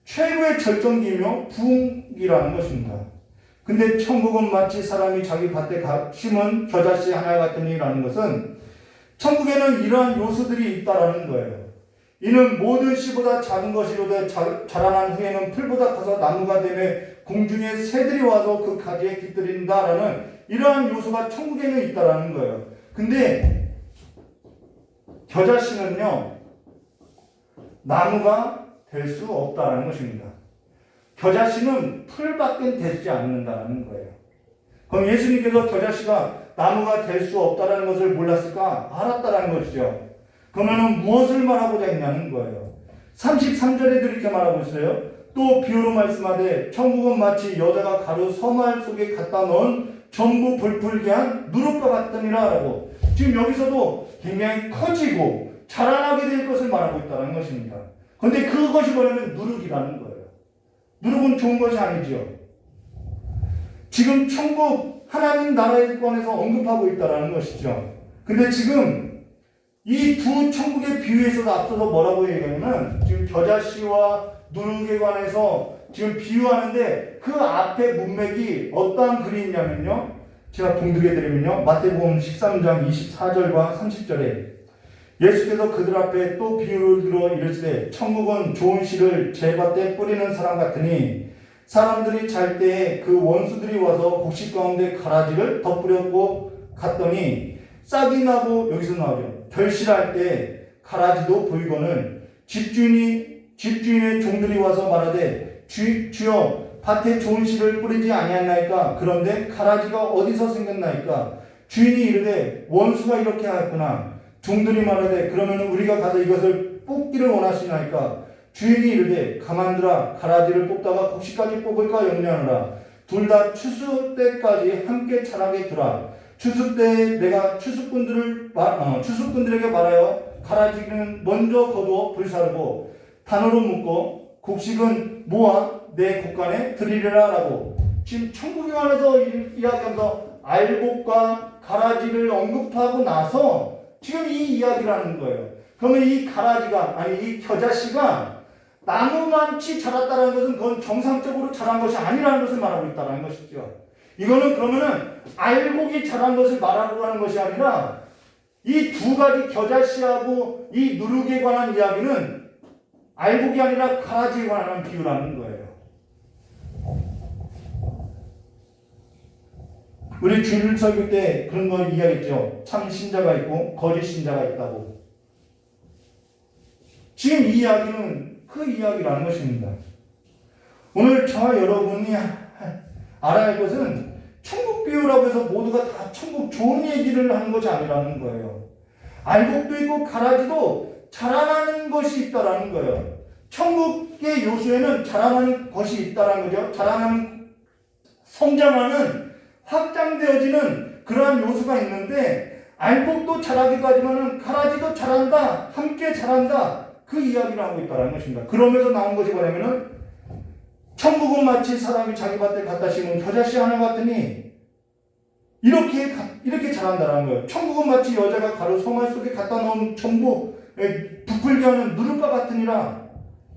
최고의 절정기이며 부흥기라는 것입니다. 근데 천국은 마치 사람이 자기 밭에 심은 겨자씨 하나 같으니라는 것은 천국에는 이러한 요소들이 있다라는 거예요. 이는 모든 씨보다 작은 것이로되 자라난 후에는 풀보다 커서 나무가 되며 공중에 새들이 와서 그 가지에 깃들인다라는 이러한 요소가 천국에는 있다라는 거예요. 근데 겨자씨는요, 나무가 될 수 없다라는 것입니다. 겨자씨는 풀밖에 되지 않는다는 거예요. 그럼 예수님께서 겨자씨가 나무가 될 수 없다라는 것을 몰랐을까? 알았다라는 것이죠. 그러면 무엇을 말하고자 했냐는 거예요. 33절에도 이렇게 말하고 있어요. 또 비유로 말씀하되 천국은 마치 여자가 가루 서말 속에 갖다 넣은 전부 불풀게 한 누룩과 같으니라 라고. 지금 여기서도 굉장히 커지고 자라나게 될 것을 말하고 있다는 것입니다. 그런데 그것이 뭐냐면 누룩이라는 거예요. 누룩은 좋은 것이 아니지요. 지금 천국 하나님 나라에 관해서 언급하고 있다는 것이죠. 근데 지금 이 두 천국의 비유에 있어서 앞서서 뭐라고 얘기하냐면 지금 겨자씨와 누룩에 관해서 지금 비유하는데 그 앞에 문맥이 어떠한 글이 있냐면요, 제가 봉독해 드리면요, 마태복음 13장 24절과 30절에 예수께서 그들 앞에 또 비유를 들어 이르시되 천국은 좋은 씨를 제 밭에 뿌리는 사람 같으니 사람들이 잘 때에 그 원수들이 와서 곡식 가운데 가라지를 덧뿌렸고 갔더니 싹이 나고, 여기서 나오죠, 결실할 때 가라지도 보이거늘 집주인의 종들이 와서 말하되 주여 밭에 좋은 씨를 뿌리지 아니하나이까? 그런데 가라지가 어디서 생겼나이까? 주인이 이르되 원수가 이렇게 하였구나. 종들이 말하되 그러면 우리가 가서 이것을 뽑기를 원하시나이까? 주인이 이르되 가만두라. 가라지를 뽑다가 곡식까지 뽑을까 염려하노라. 둘 다 추수 때까지 함께 자라게 두라. 추수 때 내가 추수꾼들에게 말하여 가라지는 먼저 거두어 불사르고 단으로 묶고 곡식은 모아 내 곳간에 들이리라 라고. 지금 천국에 관해서 이야기하면서 알곡과 가라지를 언급하고 나서 지금 이 이야기를 하는 거예요. 그러면 이 가라지가, 아니 이 겨자씨가 나무만치 자랐다는 것은 그건 정상적으로 자란 것이 아니라는 것을 말하고 있다는 것이죠. 이거는 그러면은 알곡이 자란 것을 말하고 하는 것이 아니라 이 두 가지 겨자씨하고 이 누룩에 관한 이야기는 알곡이 아니라 가라지에 관한 비유라는 거예요. 우리 주일 설교 때 그런 거 이야기했죠. 참 신자가 있고 거짓 신자가 있다고. 지금 이 이야기는 그 이야기라는 것입니다. 오늘 저와 여러분이 알아야 할 것은 천국 비유라고 해서 모두가 다 천국 좋은 얘기를 하는 것이 아니라는 거예요. 알곡도 있고 가라지도 자라나는 것이 있다라는 거예요. 천국의 요소에는 자라나는 것이 있다라는 거죠. 자라나는, 성장하는, 확장되어지는 그러한 요소가 있는데, 알곡도 자라기도 하지만 가라지도 자란다, 함께 자란다, 그 이야기를 하고 있다는 것입니다. 그러면서 나온 것이 뭐냐면은, 천국은 마치 사람이 자기 밭에 갖다 심은 겨자씨 하나 같으니 이렇게 자란다는 거예요. 천국은 마치 여자가 가루 송알 속에 갖다 놓은 전부 부풀게 하는 누룩과 같으니라.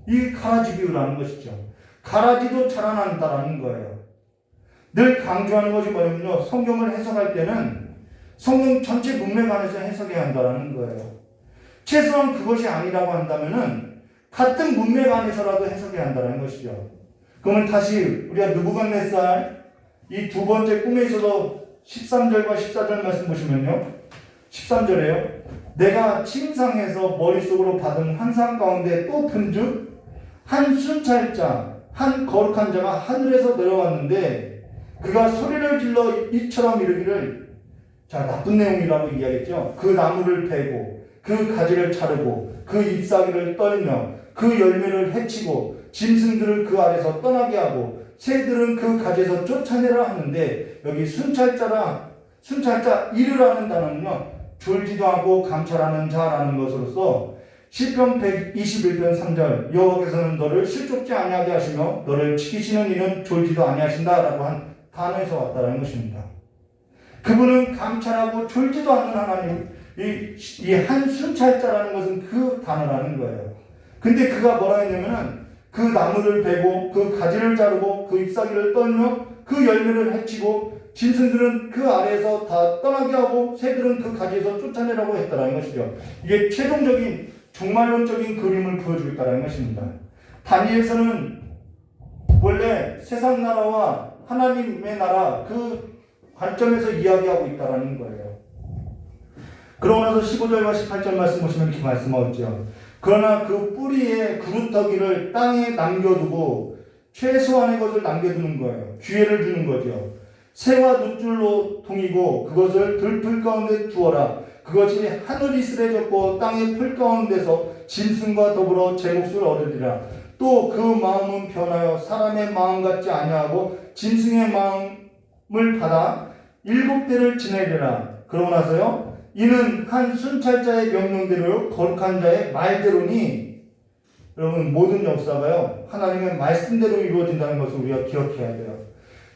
이 가라지 비유라는 것이죠. 가라지도 자라난다라는 거예요. 늘 강조하는 것이 뭐냐면요, 성경을 해석할 때는 성경 전체 문맥 안에서 해석해야 한다는 거예요. 최소한 그것이 아니라고 한다면은 같은 문맥 안에서라도 해석해야 한다는 것이죠. 그러면 다시 우리가 느부갓네살 이 두 번째 꿈에서도 13절과 14절 말씀 보시면요, 13절에요. 내가 침상에서 머릿속으로 받은 환상 가운데 또 본즉 한 순찰자, 한 거룩한 자가 하늘에서 내려왔는데 그가 소리를 질러 이처럼 이르기를, 자, 나쁜 내용이라고 이야기했죠. 그 나무를 베고 그 가지를 자르고 그 잎사귀를 떨며 그 열매를 해치고 짐승들을 그 아래서 떠나게 하고 새들은 그 가지에서 쫓아내라 하는데, 여기 순찰자 이르라는 단어는요, 졸지도 않고 감찰하는 자라는 것으로서 시편 121편 3절 여호와께서는 너를 실족지 아니하게 하시며 너를 지키시는 이는 졸지도 아니하신다라고 한 단어에서 왔다는 것입니다. 그분은 감찰하고 졸지도 않는 하나님, 이 한 순찰자라는 것은 그 단어라는 거예요. 근데 그가 뭐라 했냐면은 그 나무를 베고 그 가지를 자르고 그 잎사귀를 떨며 그 열매를 해치고 짐승들은 그 아래에서 다 떠나게 하고 새들은 그 가지에서 쫓아내라고 했다라는 것이죠. 이게 최종적인 종말론적인 그림을 보여주고 있다는 것입니다. 다니엘서는 원래 세상 나라와 하나님의 나라 그 관점에서 이야기하고 있다는 거예요. 그러고 나서 15절과 18절 말씀 보시면 이렇게 말씀하고 있죠. 그러나 그 뿌리에 그루터기를 땅에 남겨두고 최소한의 것을 남겨두는 거예요. 기회를 주는 거죠. 새와 눕줄로 동이고 그것을 들풀 가운데 두어라. 그것이 하늘이 쓰레졌고 땅의 풀 가운데서 짐승과 더불어 제 몫을 얻으리라. 또 그 마음은 변하여 사람의 마음 같지 아니하고 짐승의 마음을 받아 7대를 지내리라. 그러고 나서요, 이는 한 순찰자의 명령대로 거룩한 자의 말대로니, 여러분 모든 역사가요 하나님의 말씀대로 이루어진다는 것을 우리가 기억해야 돼요.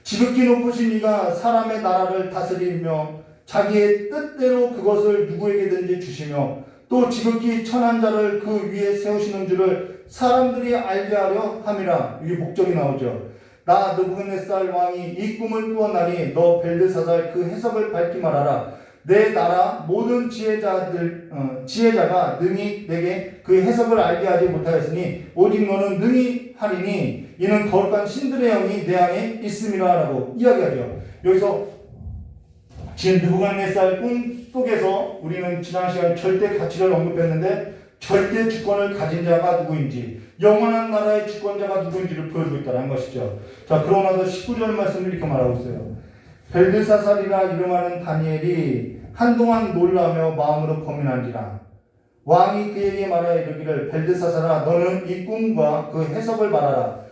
지극히 높으신 이가 사람의 나라를 다스리며 자기의 뜻대로 그것을 누구에게든지 주시며 또 지극히 천한 자를 그 위에 세우시는 줄을 사람들이 알게 하려 함이라. 이게 목적이 나오죠. 나 느부갓네살 왕이 이 꿈을 꾸었나니 너 벨드사살 그 해석을 밝히 말하라. 내 나라 모든 지혜자가 능히 내게 그 해석을 알게 하지 못하였으니 오직 너는 능히 하리니 이는 거룩한 신들의 영이 내 안에 있음이라 라고 이야기하죠. 여기서 지금 느부갓네살 꿈 속에서 우리는 지난 시간에 절대 가치를 언급했는데 절대 주권을 가진 자가 누구인지, 영원한 나라의 주권자가 누구인지를 보여주고 있다는 것이죠. 자, 그러고 나서 19절 말씀을 이렇게 말하고 있어요. 벨드사살이라 이름하는 다니엘이 한동안 놀라며 마음으로 고민한지라. 왕이 그에게 말하여 이르기를, 벨드사살아 너는 이 꿈과 그 해석을 말하라.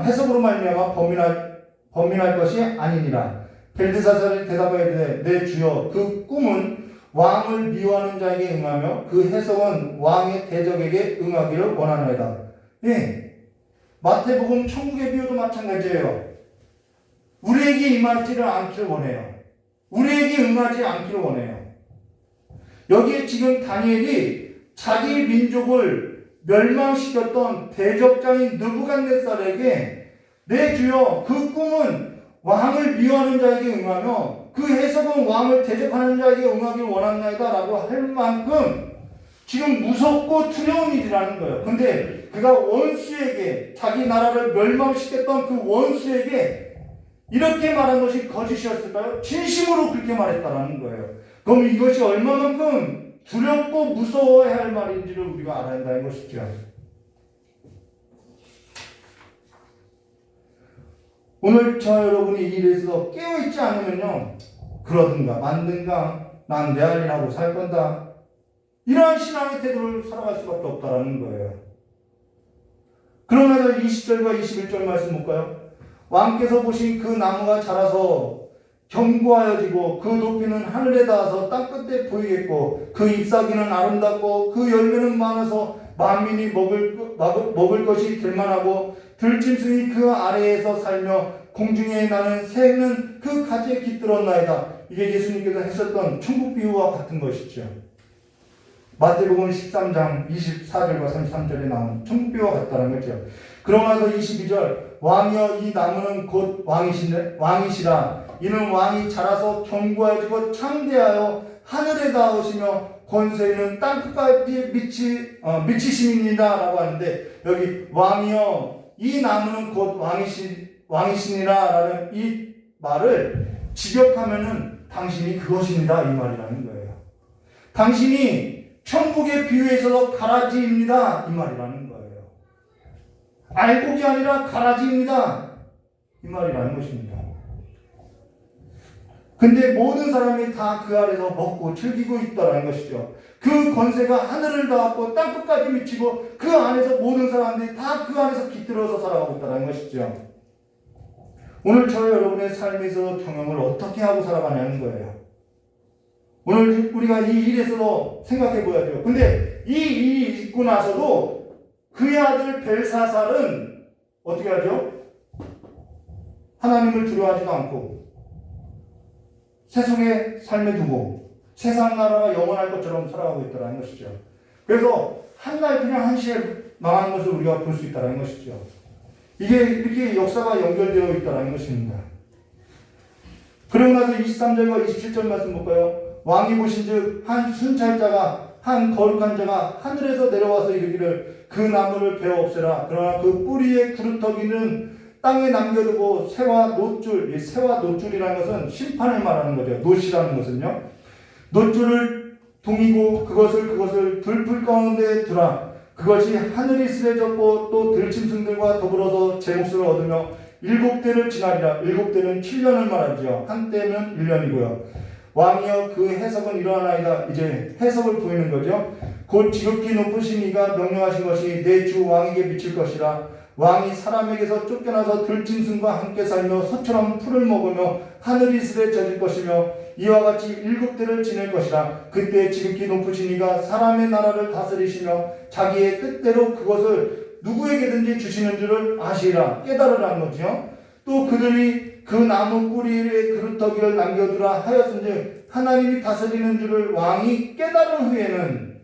해석으로 말미암아 범인할 것이 아니니라. 벨드사살이 대답하여 이르되 내 주여 그 꿈은 왕을 미워하는 자에게 응하며 그 해석은 왕의 대적에게 응하기를 원하노이다. 네, 마태복음 천국의 비유도 마찬가지예요. 우리에게 임하지를 않기를 원해요. 우리에게 응하지 않기를 원해요. 여기에 지금 다니엘이 자기 민족을 멸망시켰던 대적자인 느부갓네살에게 내 주여 그 꿈은 왕을 미워하는 자에게 응하며 그 해석은 왕을 대적하는 자에게 응하길 원한나이다 라고 할 만큼 지금 무섭고 두려운 일이라는 거예요. 근데 그가 원수에게, 자기 나라를 멸망시켰던 그 원수에게 이렇게 말한 것이 거짓이었을까요? 진심으로 그렇게 말했다라는 거예요. 그럼 이것이 얼마만큼 두렵고 무서워해야 할 말인지를 우리가 알아야 한다는 것이죠. 오늘 저 여러분이 이 일에서 깨어있지 않으면요, 그러든가 만든가 난 내 할 일하고 살 건다, 이러한 신앙의 태도를 살아갈 수밖에 없다라는 거예요. 그러면서 20절과 21절 말씀 볼까요? 왕께서 보신 그 나무가 자라서 견고하여지고 그 높이는 하늘에 닿아서 땅끝에 보이겠고 그 잎사귀는 아름답고 그 열매는 많아서 만민이 먹을 것이 될 만하고 들짐승이 그 아래에서 살며 공중에 나는 새는 그 가지에 깃들었나이다. 이게 예수님께서 하셨던 천국 비유와 같은 것이죠. 마태복음 13장 24절과 33절에 나온 천국 비유와 같다는 거죠. 그러고 나서 22절, 왕이여 이 나무는 곧 왕이시라. 이는 왕이 자라서 견고해지고 창대하여 하늘에 닿으시며 권세는 땅끝까지 미치심입니다 라고 하는데, 여기 왕이여 이 나무는 곧 왕이시니라 라는 이 말을 직역하면은 당신이 그것입니다 이 말이라는 거예요. 당신이 천국의 비유에 있어서 가라지입니다 이 말이라는 거예요. 알곡이 아니라 가라지입니다 이 말이라는 것입니다. 근데 모든 사람이 다 그 아래서 먹고 즐기고 있다는 것이죠. 그 권세가 하늘을 닿았고 땅끝까지 미치고 그 안에서 모든 사람들이 다 그 안에서 깃들어서 살아가고 있다는 것이죠. 오늘 저 여러분의 삶에서 경험을 어떻게 하고 살아가냐는 거예요. 오늘 우리가 이 일에서 생각해 보야죠. 근데 이 일이 있고 나서도 그의 아들 벨사살은 어떻게 하죠? 하나님을 두려워하지도 않고 세속의 삶에 두고 세상 나라가 영원할 것처럼 살아가고 있다는 것이죠. 그래서 한날 그냥 한시에 망하는 것을 우리가 볼 수 있다는 것이죠. 이게 이렇게 역사가 연결되어 있다는 것입니다. 그러고 나서 23절과 27절 말씀 볼까요? 왕이 보신즉 한 순찰자가 한 거룩한 자가 하늘에서 내려와서 이르기를 그 나무를 베어 없애라. 그러나 그 뿌리의 구루터기는 땅에 남겨두고 새와 노줄, 이 새와 노줄이라는 것은 심판을 말하는 거죠. 노시라는 것은요. 노줄을 동이고 그것을 들풀 가운데 두라. 그것이 하늘이 쓰레졌고 또 들짐승들과 더불어서 제 몫을 얻으며 7대를 지나리라. 7대는 7년을 말하지요. 한 때는 1년이고요. 왕이여 그 해석은 이러하나이다. 이제 해석을 보이는 거죠. 곧 지극히 높으신 이가 명령하신 것이 내 주 왕에게 미칠 것이라. 왕이 사람에게서 쫓겨나서 들짐승과 함께 살며 소처럼 풀을 먹으며 하늘 이슬에 젖을 것이며 이와 같이 7대를 지낼 것이라. 그때 지극히 높으신 이가 사람의 나라를 다스리시며 자기의 뜻대로 그것을 누구에게든지 주시는 줄을 아시라. 깨달으라는 거죠. 또 그들이 그 나무 뿌리에 그루터기를 남겨두라 하였은즉 하나님이 다스리는 줄을 왕이 깨달은 후에는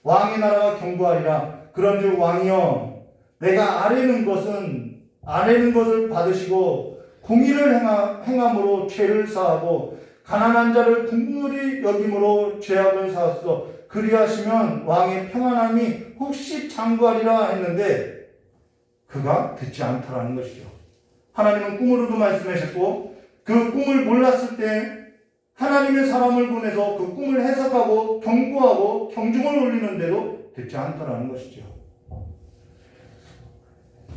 왕의 나라가 견고하리라. 그런즉 왕이여 내가 아뢰는 것을 받으시고 공의를 행함으로 죄를 사하고 가난한 자를 국률이 여김으로 죄악을 사하소서. 그리하시면 왕의 평안함이 혹시 장구하리라 했는데 그가 듣지 않더라는 것이죠. 하나님은 꿈으로도 말씀하셨고 그 꿈을 몰랐을 때 하나님의 사람을 보내서 그 꿈을 해석하고 경고하고 경중을 올리는데도 듣지 않더라는 것이죠.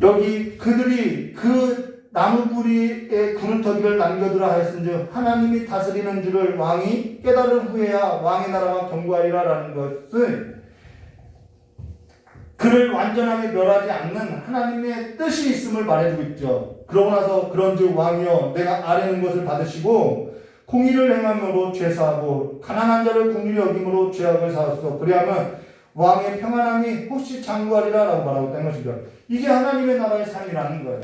여기 그들이 그 나무 뿌리에 구루터기를 남겨두라 하였은즉 하나님이 다스리는 줄을 왕이 깨달은 후에야 왕의 나라가 견고하리라 라는 것은 그를 완전하게 멸하지 않는 하나님의 뜻이 있음을 말해주고 있죠. 그러고 나서 그런즉 왕이여 내가 아뢰는 것을 받으시고 공의를 행함으로 죄사하고 가난한 자를 긍휼히 여김으로 죄악을 사하소서. 그리하면 왕의 평안함이 혹시 장구하리라 라고 말하고 있다는 것이죠. 이게 하나님의 나라의 삶이라는 거예요.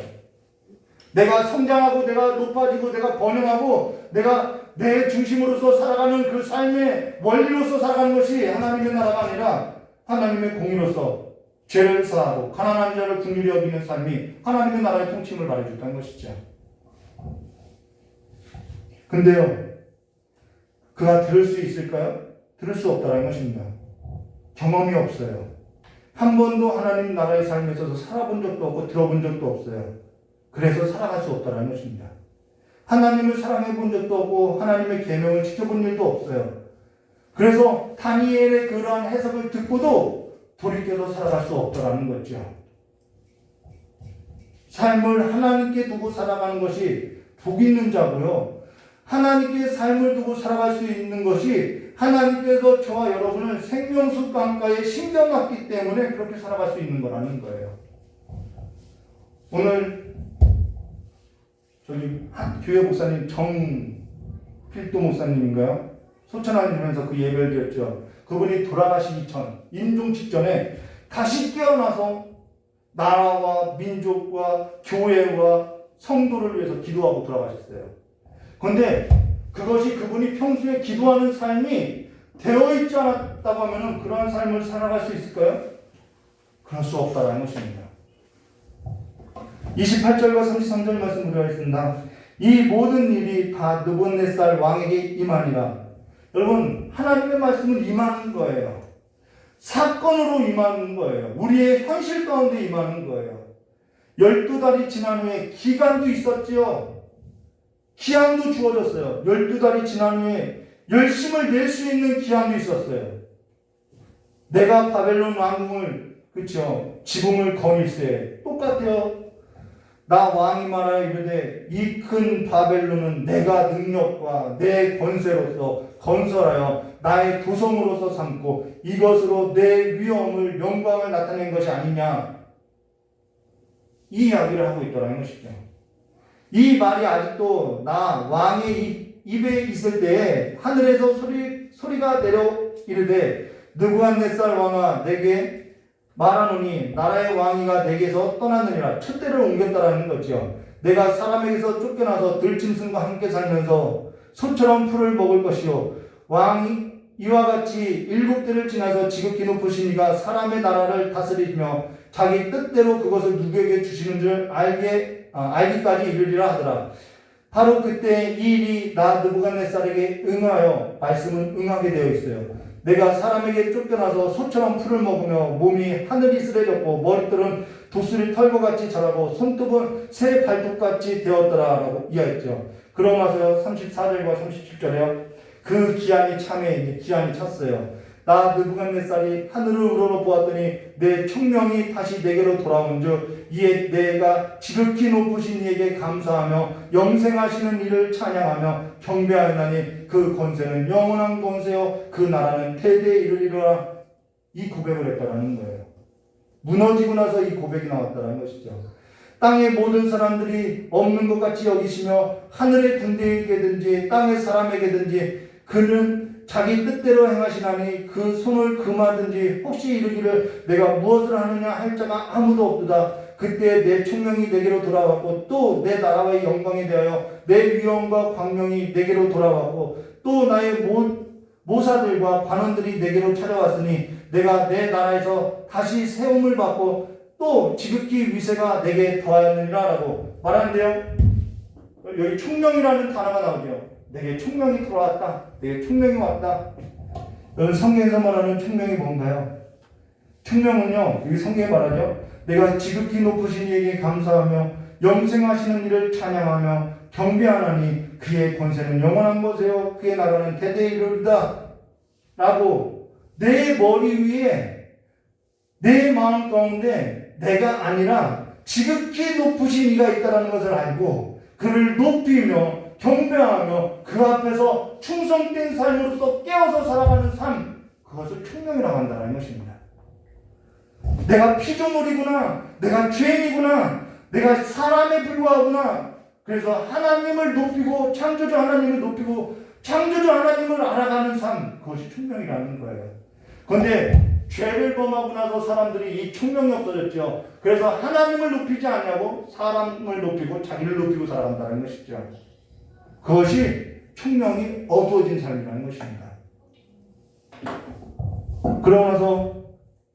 내가 성장하고 내가 높아지고 내가 번영하고 내가 내 중심으로서 살아가는 그 삶의 원리로서 살아가는 것이 하나님의 나라가 아니라 하나님의 공의로서 죄를 사하고 가난한 자를 긍휼히 여기는 삶이 하나님의 나라의 통치임을 말해줬다는 것이죠. 근데요, 그가 들을 수 있을까요? 들을 수 없다는 것입니다. 경험이 없어요. 한 번도 하나님 나라의 삶에 있어서 살아본 적도 없고 들어본 적도 없어요. 그래서 살아갈 수 없다는 것입니다. 하나님을 사랑해 본 적도 없고 하나님의 계명을 지켜본 일도 없어요. 그래서 다니엘의 그러한 해석을 듣고도 돌이켜서 살아갈 수 없더라는 거죠. 삶을 하나님께 두고 살아가는 것이 복 있는 자고요. 하나님께 삶을 두고 살아갈 수 있는 것이 하나님께서 저와 여러분을 생명수 강가에 심겨놨기 때문에 그렇게 살아갈 수 있는 거라는 거예요. 오늘 저기 교회 목사님 정필도 목사님인가요? 소천하면서 그 예배를 드렸죠. 그분이 돌아가시기 전 임종 직전에 다시 깨어나서 나라와 민족과 교회와 성도를 위해서 기도하고 돌아가셨어요. 그런데 그것이 그분이 평소에 기도하는 삶이 되어 있지 않았다고 하면 그러한 삶을 살아갈 수 있을까요? 그럴 수 없다라는 것입니다. 28절과 33절 말씀 드리겠습니다. 이 모든 일이 다 느부갓네살 왕에게 임하니라. 여러분, 하나님의 말씀은 임하는 거예요. 사건으로 임하는 거예요. 우리의 현실 가운데 임하는 거예요. 12달이 지난 후에 기간도 있었지요. 기한도 주어졌어요. 12달이 지난 후에 열심을 낼 수 있는 기한도 있었어요. 내가 바벨론 왕궁을, 그쵸, 지붕을 거닐세. 똑같아요. 나 왕이 말하여 이르되 이 큰 바벨론은 내가 능력과 내 권세로서 건설하여 나의 도성으로서 삼고 이것으로 내 위엄을 영광을 나타낸 것이 아니냐. 이 이야기를 하고 있더라는 것이죠. 이 말이 아직도 나 왕의 입에 있을 때에 하늘에서 소리가 내려 이르되 느부갓네살 왕아 내게 말하노니 나라의 왕위가 내게서 떠나느니라. 촛대를 옮겼다라는 거죠. 내가 사람에게서 쫓겨나서 들짐승과 함께 살면서 소처럼 풀을 먹을 것이요 왕이 이와 같이 7대를 지나서 지극히 높으신 이가 사람의 나라를 다스리며 자기 뜻대로 그것을 누구에게 주시는 줄 알기까지 이르리라 하더라. 바로 그때 이 일이 나 느부갓네살에게 응하여 말씀은 응하게 되어 있어요. 내가 사람에게 쫓겨나서 소처럼 풀을 먹으며 몸이 하늘이 쓰레졌고 머리털은 독수리 털과 같이 자라고 손톱은 새 발톱같이 되었더라 라고 이야기했죠. 그러고 나서요 34절과 37절에요. 그 기한이 참에 이제 기한이 찼어요. 나 느부갓네살이 하늘을 우러러보았더니 내 총명이 다시 내게로 돌아온즉 이에 내가 지극히 높으신 이에게 감사하며 영생하시는 이를 찬양하며 경배하였나니 그 권세는 영원한 권세요 그 나라는 대대에 이르리라. 이 고백을 했다라는 거예요. 무너지고 나서 이 고백이 나왔다라는 것이죠. 땅의 모든 사람들이 없는 것 같이 여기시며 하늘의 군대에게든지 땅의 사람에게든지 그는 자기 뜻대로 행하시나니 그 손을 금하든지 혹시 이르기를 내가 무엇을 하느냐 할 자가 아무도 없도다. 그때 내 총명이 내게로 돌아왔고 또 내 나라의 영광에 대하여 내 위엄과 광명이 내게로 돌아왔고 또 나의 모사들과 관원들이 내게로 찾아왔으니 내가 내 나라에서 다시 세움을 받고 또 지극히 위세가 내게 더하였느니라 라고 말하는데요. 여기 총명이라는 단어가 나오죠. 내게 총명이 돌아왔다. 내게 총명이 왔다. 여러분 성경에서 말하는 총명이 뭔가요? 총명은요. 여기 성경에 말하죠. 내가 지극히 높으신 이에게 감사하며 영생하시는 이를 찬양하며 경배하나니 그의 권세는 영원한 것이요 그의 나라는 대대에 이르리다. 라고 내 머리 위에 내 마음 가운데 내가 아니라 지극히 높으신 이가 있다는 것을 알고 그를 높이며 경배하며 그 앞에서 충성된 삶으로서 깨어서 살아가는 삶, 그것을 총명이라고 한다는 것입니다. 내가 피조물이구나, 내가 죄인이구나, 내가 사람에 불과하구나. 그래서 하나님을 높이고 창조주 하나님을 높이고 창조주 하나님을 알아가는 삶, 그것이 총명이라는 거예요. 그런데 죄를 범하고 나서 사람들이 이 총명이 없어졌죠. 그래서 하나님을 높이지 않냐고 사람을 높이고 자기를 높이고 살아간다는 것이죠. 그것이 총명이 어두워진 삶이라는 것입니다. 그러고 나서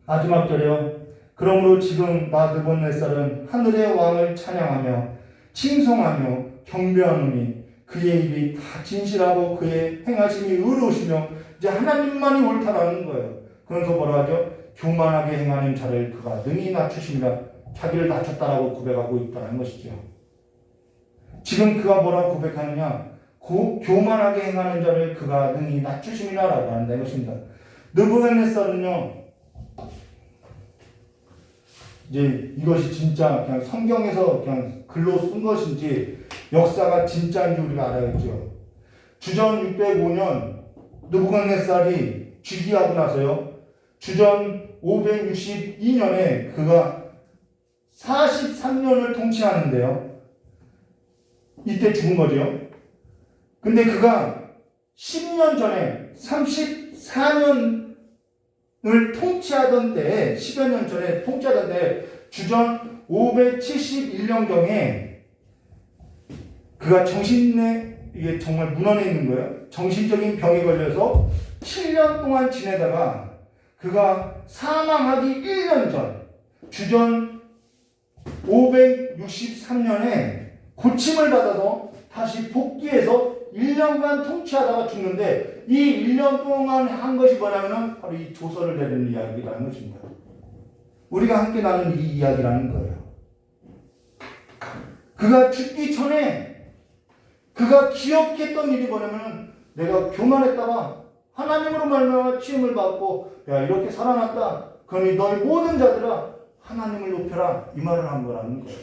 마지막 절에요. 그러므로 지금 나 느부갓네살은 하늘의 왕을 찬양하며 칭송하며 경배하노니 그의 일이 다 진실하고 그의 행하심이 의로우시며 이제 하나님만이 옳다라는 거예요. 그래서 뭐라 하죠? 교만하게 행하는 자를 그가 능히 낮추시며 자기를 낮췄다라고 고백하고 있다는 것이죠. 지금 그가 뭐라고 고백하느냐? 교만하게 행하는 자를 그가 능히 낮추심이라라고 한다 이것입니다. 느부갓네살은요, 이제 이것이 진짜 그냥 성경에서 그냥 글로 쓴 것인지 역사가 진짜인지 우리가 알아야겠죠. 주전 605년 느부갓네살이 즉위하고 나서요, 주전 562년에 그가 43년을 통치하는데요, 이때 죽은 거죠. 근데 그가 10년 전에 34년을 통치하던 때에, 10여 년 전에 통치하던 때, 주전 571년경에 그가 이게 정말 문헌에 있는 거예요. 정신적인 병에 걸려서 7년 동안 지내다가 그가 사망하기 1년 전, 주전 563년에 고침을 받아서 다시 복귀해서 1년간 통치하다가 죽는데, 이 1년 동안 한 것이 뭐냐면 바로 이 조서를 내리는 이야기라는 것입니다. 우리가 함께 나눈 이 이야기라는 거예요. 그가 죽기 전에 그가 기억했던 일이 뭐냐면, 내가 교만했다가 하나님으로 말미암아 치임을 받고 야 이렇게 살아났다, 그러니 너희 모든 자들아 하나님을 높여라, 이 말을 한 거라는 거예요.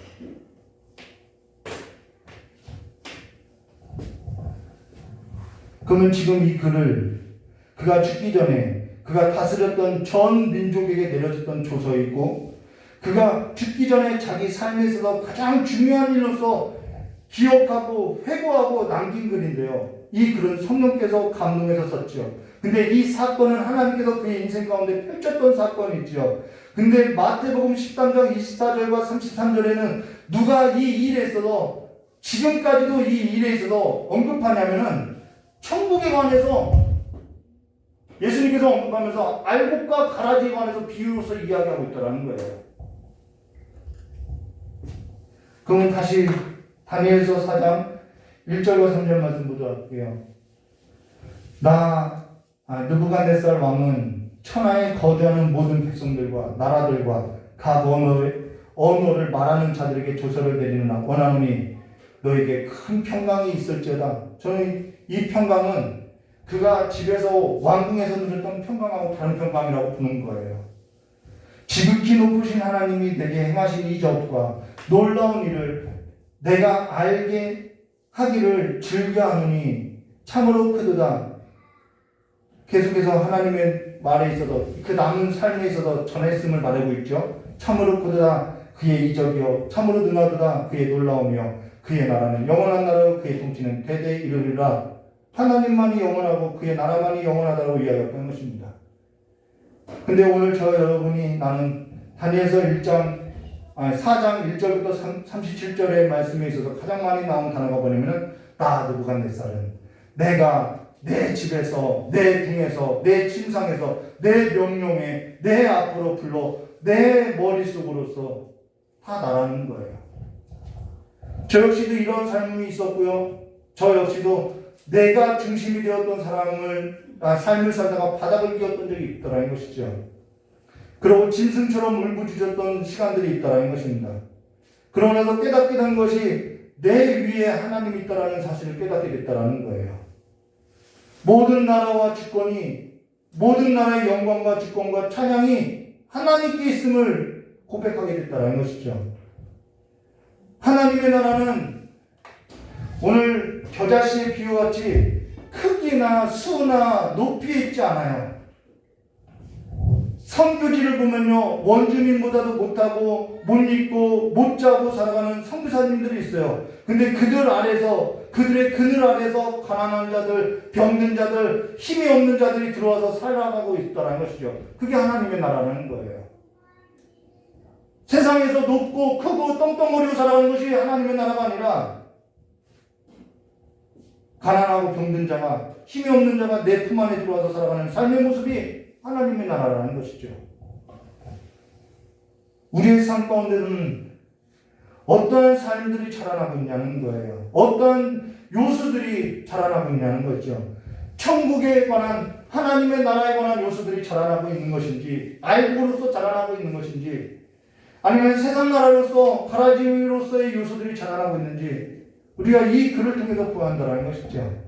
그러면 지금 이 글을 그가 죽기 전에 그가 다스렸던 전 민족에게 내려졌던 조서이고, 그가 죽기 전에 자기 삶에 있어서 가장 중요한 일로서 기억하고 회고하고 남긴 글인데요, 이 글은 성령께서 감동해서 썼죠. 근데 이 사건은 하나님께서 그의 인생 가운데 펼쳤던 사건이죠. 근데 마태복음 13장 24절과 33절에는 누가 이 일에 있어서 지금까지도 이 일에 있어서 언급하냐면은, 천국에 관해서 예수님께서 언급하면서 알곡과 가라지에 관해서 비유로서 이야기하고 있다는 거예요. 그러면 다시 다니엘서 4장 1절과 3절 말씀 보도록할게요. 느부갓네살 왕은 천하에 거주하는 모든 백성들과 나라들과 각 언어를 말하는 자들에게 조서를 내리는 원하노니 너에게 큰 평강이 있을지어다. 저는 이 평강은 그가 집에서 왕궁에서 누렸던 평강하고 다른 평강이라고 부르는 거예요. 지극히 높으신 하나님이 내게 행하신 이 적과 놀라운 일을 내가 알게 하기를 즐겨하노니 참으로 크도다. 계속해서 하나님의 말에 있어서 그 남은 삶에 있어서 전했음을 말하고 있죠. 참으로 크도다 그의 이적이요 참으로 능하도다 그의 놀라우며 그의 나라는 영원한 나라요 그의 통치는 대대에 이르리라. 하나님만이 영원하고 그의 나라만이 영원하다고 이야기했던 것입니다. 근데 오늘 저 여러분이 나는 다니엘서 4장 1절부터 37절의 말씀에 있어서 가장 많이 나온 단어가 뭐냐면은 느부갓네살은 내가 내 집에서, 내 궁에서, 내 침상에서, 내 명령에, 내 앞으로 불러 내 머릿속으로서 다 나라는 거예요. 저 역시도 이런 삶이 있었고요. 저 역시도 내가 중심이 되었던 삶을 살다가 바닥을 기었던 적이 있더라는 것이죠. 그리고 짐승처럼 울부짖었던 시간들이 있다라는 것입니다. 그러고 나서 깨닫게 된 것이 내 위에 하나님이 있다라는 사실을 깨닫게 됐다라는 거예요. 모든 나라와 주권이, 모든 나라의 영광과 주권과 찬양이 하나님께 있음을 고백하게 됐다라는 것이죠. 하나님의 나라는 오늘 겨자씨의 비유같이 크기나 수나 높이에 있지 않아요. 선교지를 보면요, 원주민보다도 못하고 못 입고 못 자고 살아가는 선교사님들이 있어요. 근데 그들의 그늘 아래서 가난한 자들, 병든 자들, 힘이 없는 자들이 들어와서 살아가고 있다는 것이죠. 그게 하나님의 나라라는 거예요. 세상에서 높고 크고 떵떵거리고 살아가는 것이 하나님의 나라가 아니라, 가난하고 병든 자가, 힘이 없는 자가 내 품 안에 들어와서 살아가는 삶의 모습이 하나님의 나라라는 것이죠. 우리의 삶 가운데는 어떠한 삶들이 자라나고 있냐는 거예요. 어떠한 요소들이 자라나고 있냐는 거죠. 천국에 관한, 하나님의 나라에 관한 요소들이 자라나고 있는 것인지, 알곡으로서 자라나고 있는 것인지, 아니면 세상 나라로서 가라지로서의 요소들이 자라나고 있는지, 우리가 이 글을 통해서 보한다는 것이죠.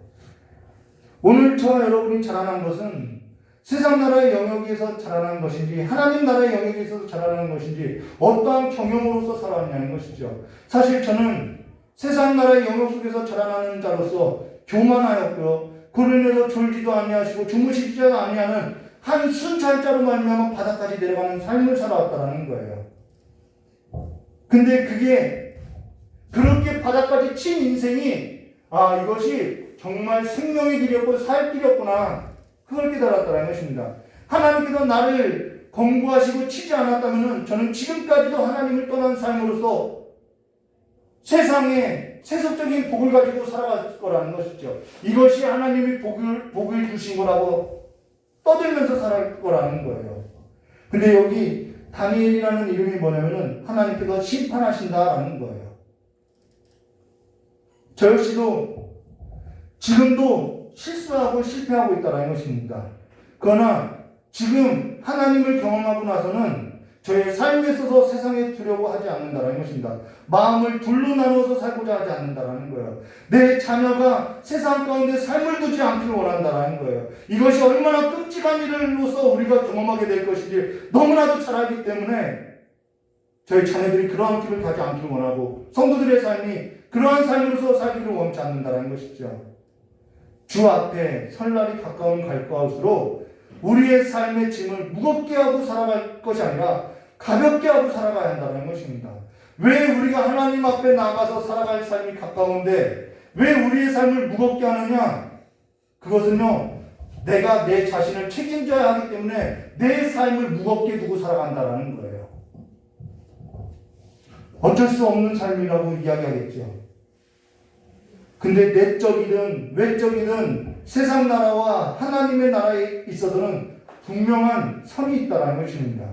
오늘 저와 여러분이 자라난 것은 세상 나라의 영역에서 자라난 것인지 하나님 나라의 영역에서 자라난 것인지 어떠한 경영으로서 살아왔냐는 것이죠. 사실 저는 세상 나라의 영역 속에서 자라나는 자로서 교만하였고요. 그로 인해서 졸지도 아니하시고 주무시지도 아니하는 한 순찰자로 말미암아 바닥까지 내려가는 삶을 살아왔다는 거예요. 근데 그게 그렇게 바닥까지 친 인생이 이것이 정말 생명의 길이었고 살 길이었구나, 그걸 깨달았다는 것입니다. 하나님께서 나를 권고하시고 치지 않았다면 저는 지금까지도 하나님을 떠난 삶으로서 세상에 세속적인 복을 가지고 살아갈 거라는 것이죠. 이것이 하나님이 복을 주신 거라고 떠들면서 살아갈 거라는 거예요. 근데 여기 다니엘이라는 이름이 뭐냐면은 하나님께서 심판하신다라는 거예요. 저 역시도 지금도 실수하고 실패하고 있다는 것입니다. 그러나 지금 하나님을 경험하고 나서는 저의 삶에 있어서 세상에 두려고 하지 않는다는 것입니다. 마음을 둘로 나누어서 살고자 하지 않는다는 거예요. 내 자녀가 세상 가운데 삶을 두지 않기를 원한다는 거예요. 이것이 얼마나 끔찍한 일로서 우리가 경험하게 될 것인지 너무나도 잘 알기 때문에 저희 자녀들이 그러한 길을 가지 않기를 원하고 성도들의 삶이 그러한 삶으로서 살기를 원치 않는다는 것이죠. 주 앞에 설날이 갈수록 우리의 삶의 짐을 무겁게 하고 살아갈 것이 아니라 가볍게 하고 살아가야 한다는 것입니다. 왜 우리가 하나님 앞에 나가서 살아갈 삶이 가까운데 왜 우리의 삶을 무겁게 하느냐? 그것은요, 내가 내 자신을 책임져야 하기 때문에 내 삶을 무겁게 두고 살아간다는 거예요. 어쩔 수 없는 삶이라고 이야기하겠죠. 근데 내적이든 외적이든 세상 나라와 하나님의 나라에 있어서는 분명한 선이 있다는 것입니다.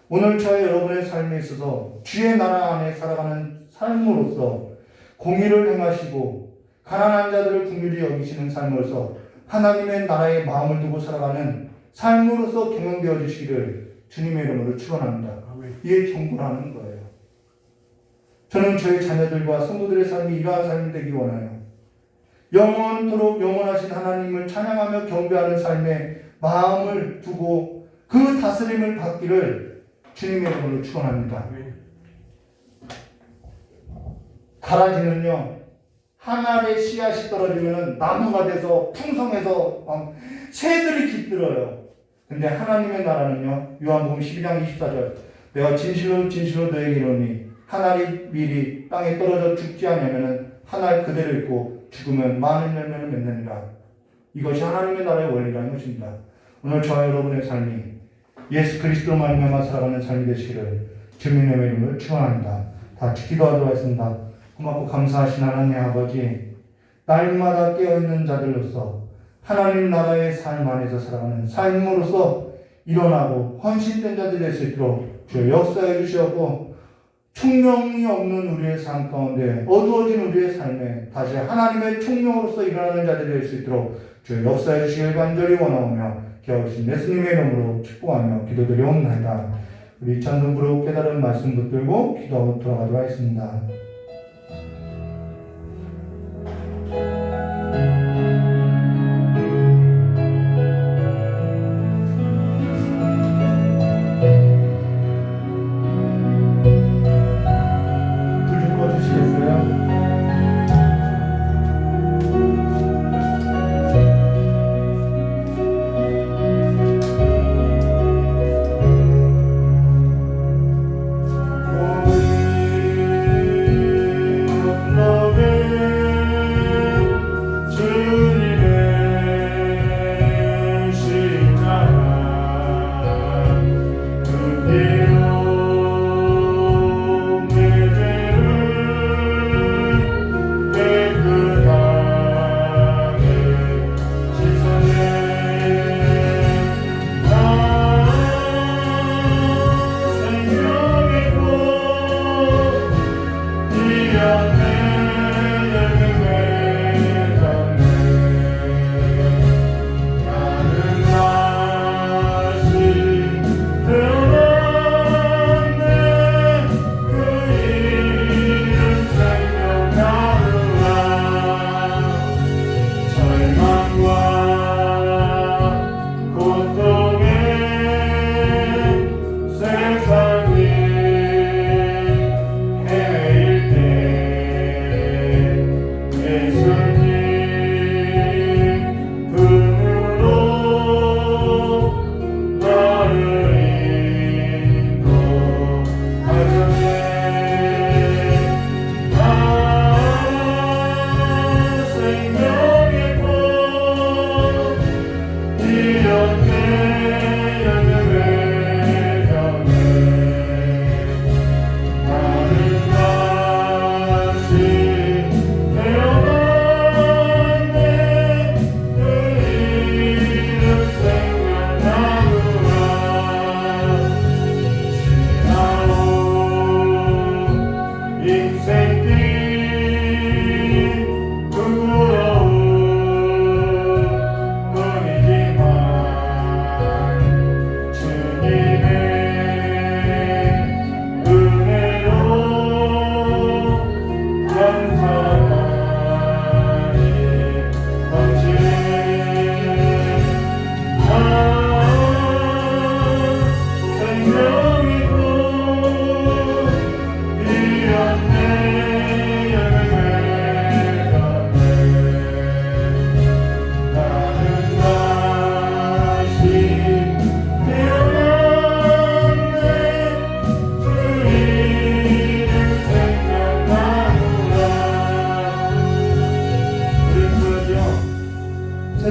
오늘 저의 여러분의 삶에 있어서 주의 나라 안에 살아가는 삶으로서 공의를 행하시고 가난한 자들을 긍휼히 여기시는 삶으로서 하나님의 나라에 마음을 두고 살아가는 삶으로서 경영되어 주시기를 주님의 이름으로 축원합니다. 이에 경고하는 거예요. 저는 저희 자녀들과 성도들의 삶이 이러한 삶이 되기 원해요. 영원토록 영원하신 하나님을 찬양하며 경배하는 삶에 마음을 두고 그 다스림을 받기를 주님의 이름으로 축원합니다. 가라지는요, 한 알의 씨앗이 떨어지면 나무가 돼서 풍성해서 새들이 깃들어요. 근데 하나님의 나라는요, 요한복음 12장 24절, 내가 진실로 진실로 너에게 이르노니 한 알이 미리 땅에 떨어져 죽지 않으면 한 알 그대로 있고 죽으면 많은 열매를 맺느니라. 이것이 하나님의 나라의 원리라는 것입니다. 오늘 저와 여러분의 삶이 예수 그리스도로 말미암아 살아가는 삶이 되시기를 주님의 이름으로 축원합니다. 다 기도하도록 하겠습니다. 고맙고 감사하신 하나님 아버지, 날마다 깨어있는 자들로서 하나님 나라의 삶 안에서 살아가는 삶으로서 일어나고 헌신된 자들이 될 수 있도록 주여 역사해 주시옵고, 총명이 없는 우리의 삶 가운데 어두워진 우리의 삶에 다시 하나님의 총명으로서 일어나는 자들이 될 수 있도록 주여 역사해 주시길 간절히 원하오며 기하오신 예수님의 이름으로 축복하며 기도드리옵나이다. 우리 찬송부로 깨달은 말씀 붙들고 기도하고 돌아가도록 하겠습니다.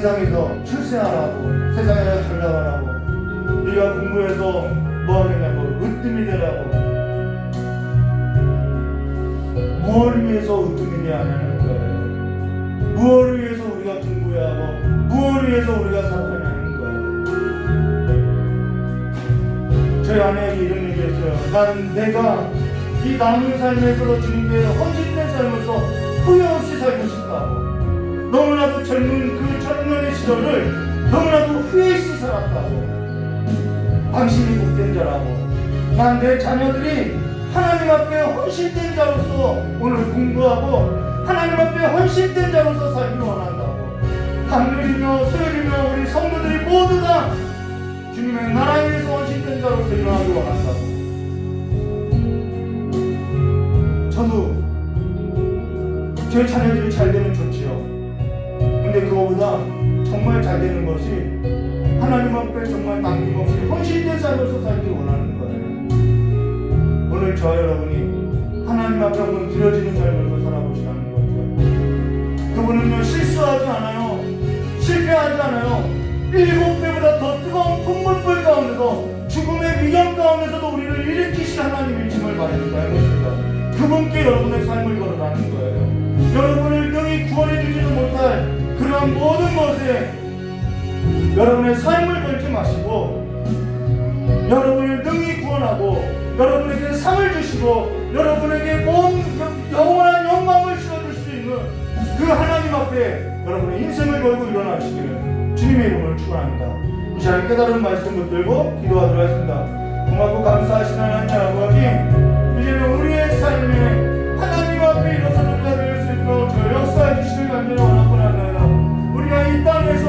세상에서 출세하라고, 세상에서 잘 나가라고, 네가 공부해서 뭐 하겠냐고, 으뜸이 되라고. 무엇을 위해서 으뜸이 되어야 하는 거예요? 무엇을 위해서 우리가 공부해야 하고, 무엇을 위해서 우리가 살아야 하는 거예요? 저희 아내에게 이런 얘기했어요. 난 내가 이 남은 삶에서도 주님께 헌신된 삶으로서 후회 없이 살고 싶다고. 너무나도 젊은 그 청년의 시절을 너무나도 후회 없이 살았다고. 당신이 복된 자라고. 난 내 자녀들이 하나님 앞에 헌신된 자로서 오늘 공부하고 하나님 앞에 헌신된 자로서 살기 원한다고. 당일이며 수요일이며 우리 성도들이 모두 다 주님의 나라 위에서 헌신된 자로서 일어나기 원한다고. 저도 제 자녀들이 잘 되면 좋지요. 근데 그거보다 정말 잘 되는 것이 하나님 앞에 정말 남김없이 헌신된 삶으로서 살기 원하는 거예요. 오늘 저와 여러분이 하나님 앞에 한번 드려지는 삶으로서 살아보시라는 거죠. 그분은요 실수하지 않아요. 실패하지 않아요. 7배보다 더 뜨거운 풍물불 가운데서 죽음의 위험 가운데서도 우리를 일으키신 하나님이심을 말해줄까요? 것입니다. 그분께 여러분의 삶을 걸어가는 거예요. 여러분을 능히 구원해 주지도 못할 그러한 모든 것에 여러분의 삶을 걸지 마시고 여러분을 능히 구원하고 여러분에게 상을 주시고 여러분에게 영원한 영광을 실어줄 수 있는 그 하나님 앞에 여러분의 인생을 걸고 일어나시기를 주님의 이름으로 축원합니다. 이 시간 깨달은 말씀 붙들고 기도하도록 하겠습니다. 고맙고 감사하신 하나님 아버지, 이제는 우리의 삶에 하나님 앞에 일어서는 자가 될 수 있도록 저 역사해 주시길 간절히 원하고 합니다. 우리가 이 땅에서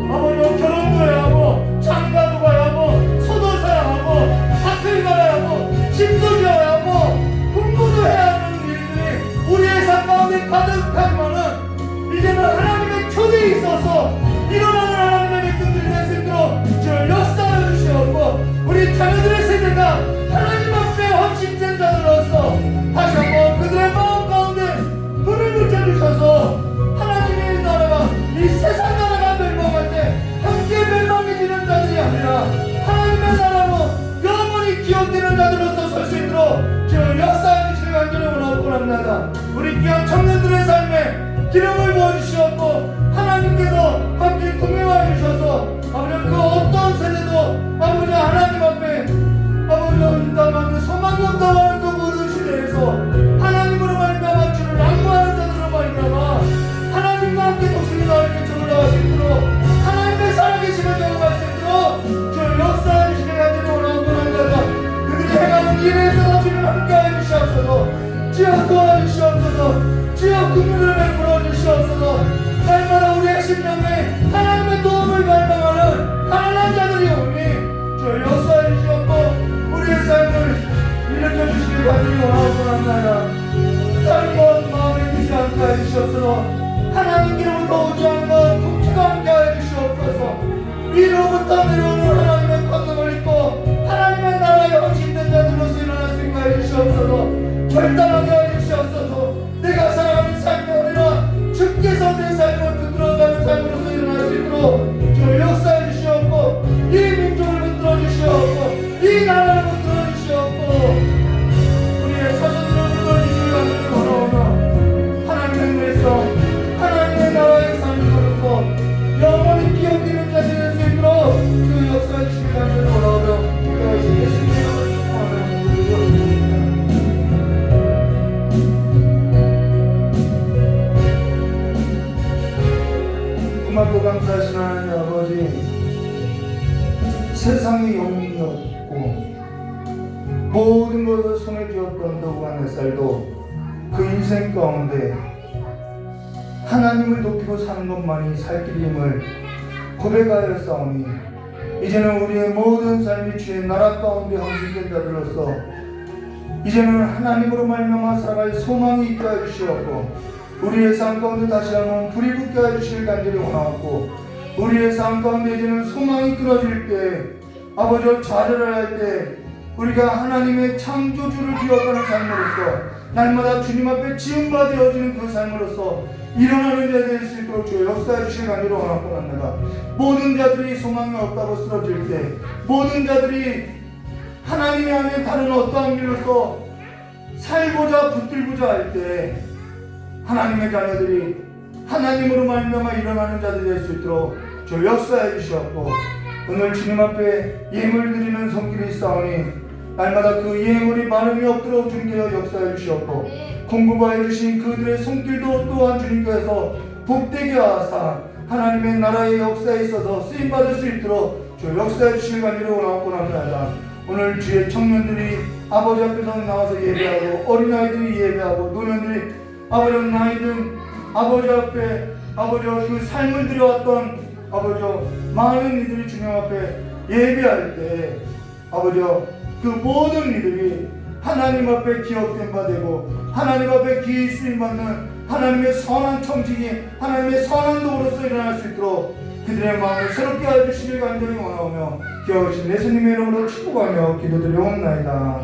아버지 결혼도 해야 하고 장가도 가야 하고 소도 사야 하고 학교를 가야 하고 집도 지어야 하고 공부도 해야 하는 일들이 우리의 삶 가운데 가득하지만은 이제는 하나님의 초대에 있어서 일어나는 하나님의 백성들이 될 수 있도록 저 역사해 주시옵고 우리 자녀들의 세대가 하나님 앞에 헌신된 자들로서 다시 한번 그들의 마음 가운데 불을 붙여주셔서 하나님의 나라가 이 세상 나라가 멸망할 때 함께 멸망해지는 자들이 아니라 하나님의 나라로 영원히 기억되는 자들로서 설 수 있도록 저 역사해 주시길 간절히 원하고 합니다. 우리 귀한 청년들의 삶에 기름을 부어주시옵고 하나님께서 함께 동행하여 주셔서 아버지 그 어떤 세대도 아버지 하나님 앞에 아버지 인간만의 소망이 없다고 하는 그 모든 시대에서 하나님으로 말미암아 주를 낭만하는 자들로 말미암아 하나님과 함께 독생이 나를 개척을 나갈 수 있도록 하나님의 살아계심을 경험할 수 있도록 저 역사해 주시길 간절히 원하고 합니다. 그들이 행하는 일에서 주를 함께하여 주시옵소서. 주여 도와주시옵소서. 주여 국민을 베풀어 주시옵소서. 날마다 우리의 심령에 하나님의 도움을 갈망하는 가난한 자들이 오니 저 역사해 주시옵고 우리의 삶을 일으켜 주시길 간절히 원하고 합니다. 삶과 마음의 뜻이 함께하여 주시옵소서. 하나님께로부터 오지 않는 것 풍치가 함께하여 주시옵소서. 위로부터 내려오는 하나님의 권능을 입고 하나님의 나라에 헌신된 자들로서 일어날 수 있게 해 주시옵소서. 결단하게 해 주시옵소서. 내가 살아가는 삶이 아니라 주께서 내 삶을 붙들어가는 삶으로서 일어날 수 있도록 저 역사해 주시옵고 이 민족을 붙들어 주시옵고 이 나라를 붙들어 주시옵고 우리의 자손들을 붙들어 주시기 간절히 원하오며 하나님의 말씀 하나님의 나라의 삶으로서 영원히 기억되는 자들이 될 수 있도록 그 역사해 주시기 간절히 원하오며 예수님의 이름으로 축복하며 고맙고 감사하신 하나님 아버지, 세상의 영웅이 없고 모든 것을 손에 쥐었던 더구한 햇살도 그 인생 가운데 하나님을 높이고 사는 것만이 살 길임을 고백하여 싸우니 이제는 우리의 모든 삶이 주의 나라 가운데 헌신된 자들로서 이제는 하나님으로 말미암아 살아갈 소망이 있게 하여 주시옵고 우리의 삶 가운데 다시 한번 불이 붙게 하여 주시길 간절히 원하옵고 우리의 삶 가운데 이제는 소망이 끊어질 때 아버지와 좌절을 할 때 우리가 하나님의 창조주를 기억하는 삶으로서 날마다 주님 앞에 지음바 되어지는 그 삶으로서 일어나는 자들이 될 수 있도록 주여 역사해 주실 간절히 원하고 합니다. 모든 자들이 소망이 없다고 쓰러질 때, 모든 자들이 하나님의 안에 다른 어떠한 길로서 살고자 붙들고자 할 때 하나님의 자녀들이 하나님으로 말미암아 일어나는 자들이 될 수 있도록 주 역사해 주시옵고, 오늘 주님 앞에 예물 드리는 손길이 있사오니 날마다 그 예물이 마름이 없도록 주님께서 역사해 주시옵고, 공급하여 주신 그들의 손길도 또한 주님께서 복되게 하사 하나님의 나라의 역사에 있어서 쓰임받을 수 있도록 주 역사해 주실 간절히 원하고 합니다. 오늘 주의 청년들이 아버지 앞에서 나와서 예배하고, 어린아이들이 예배하고, 노년들이 아버지 나이든 아버지 앞에 아버지 그 삶을 들여왔던 아버지 많은 이들이 주님 앞에 예배할 때 아버지 그 모든 이들이 하나님 앞에 기억된 바 되고 하나님 앞에 기이 쓰임받는 하나님의 선한 청직이 하나님의 선한 도로서 일어날 수 있도록 그들의 마음을 새롭게 하여 주시길 간절히 원하오며 기억하신 예수님의 이름으로 축복하며 기도드리옵나이다.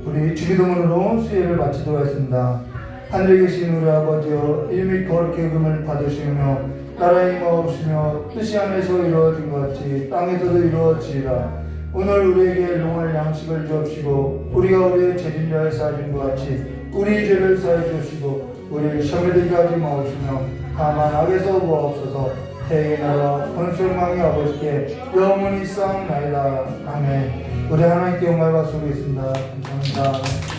우리 주기도문으로 수혜를 마치도록 하겠습니다. 하늘에 계신 우리 아버지여, 이름이 거룩히 여김을 받으시며 나라의 임하옵시며 뜻이 하늘에서 이루어진 것 같이 땅에서도 이루어지리라. 오늘 우리에게 일용할 양식을 주옵시고 우리가 우리의 죄진자를 사하신 것 같이 우리 죄를 사해 주시고 우리를 시험에 들게 하지 마옵시며 다만 악에서 구하옵소서. 태의 나라 권술망의 아버지께 영원히 쌓옵나이다. 아멘. 우리 하나님께 영광을 받수겠습니다. 감사합니다.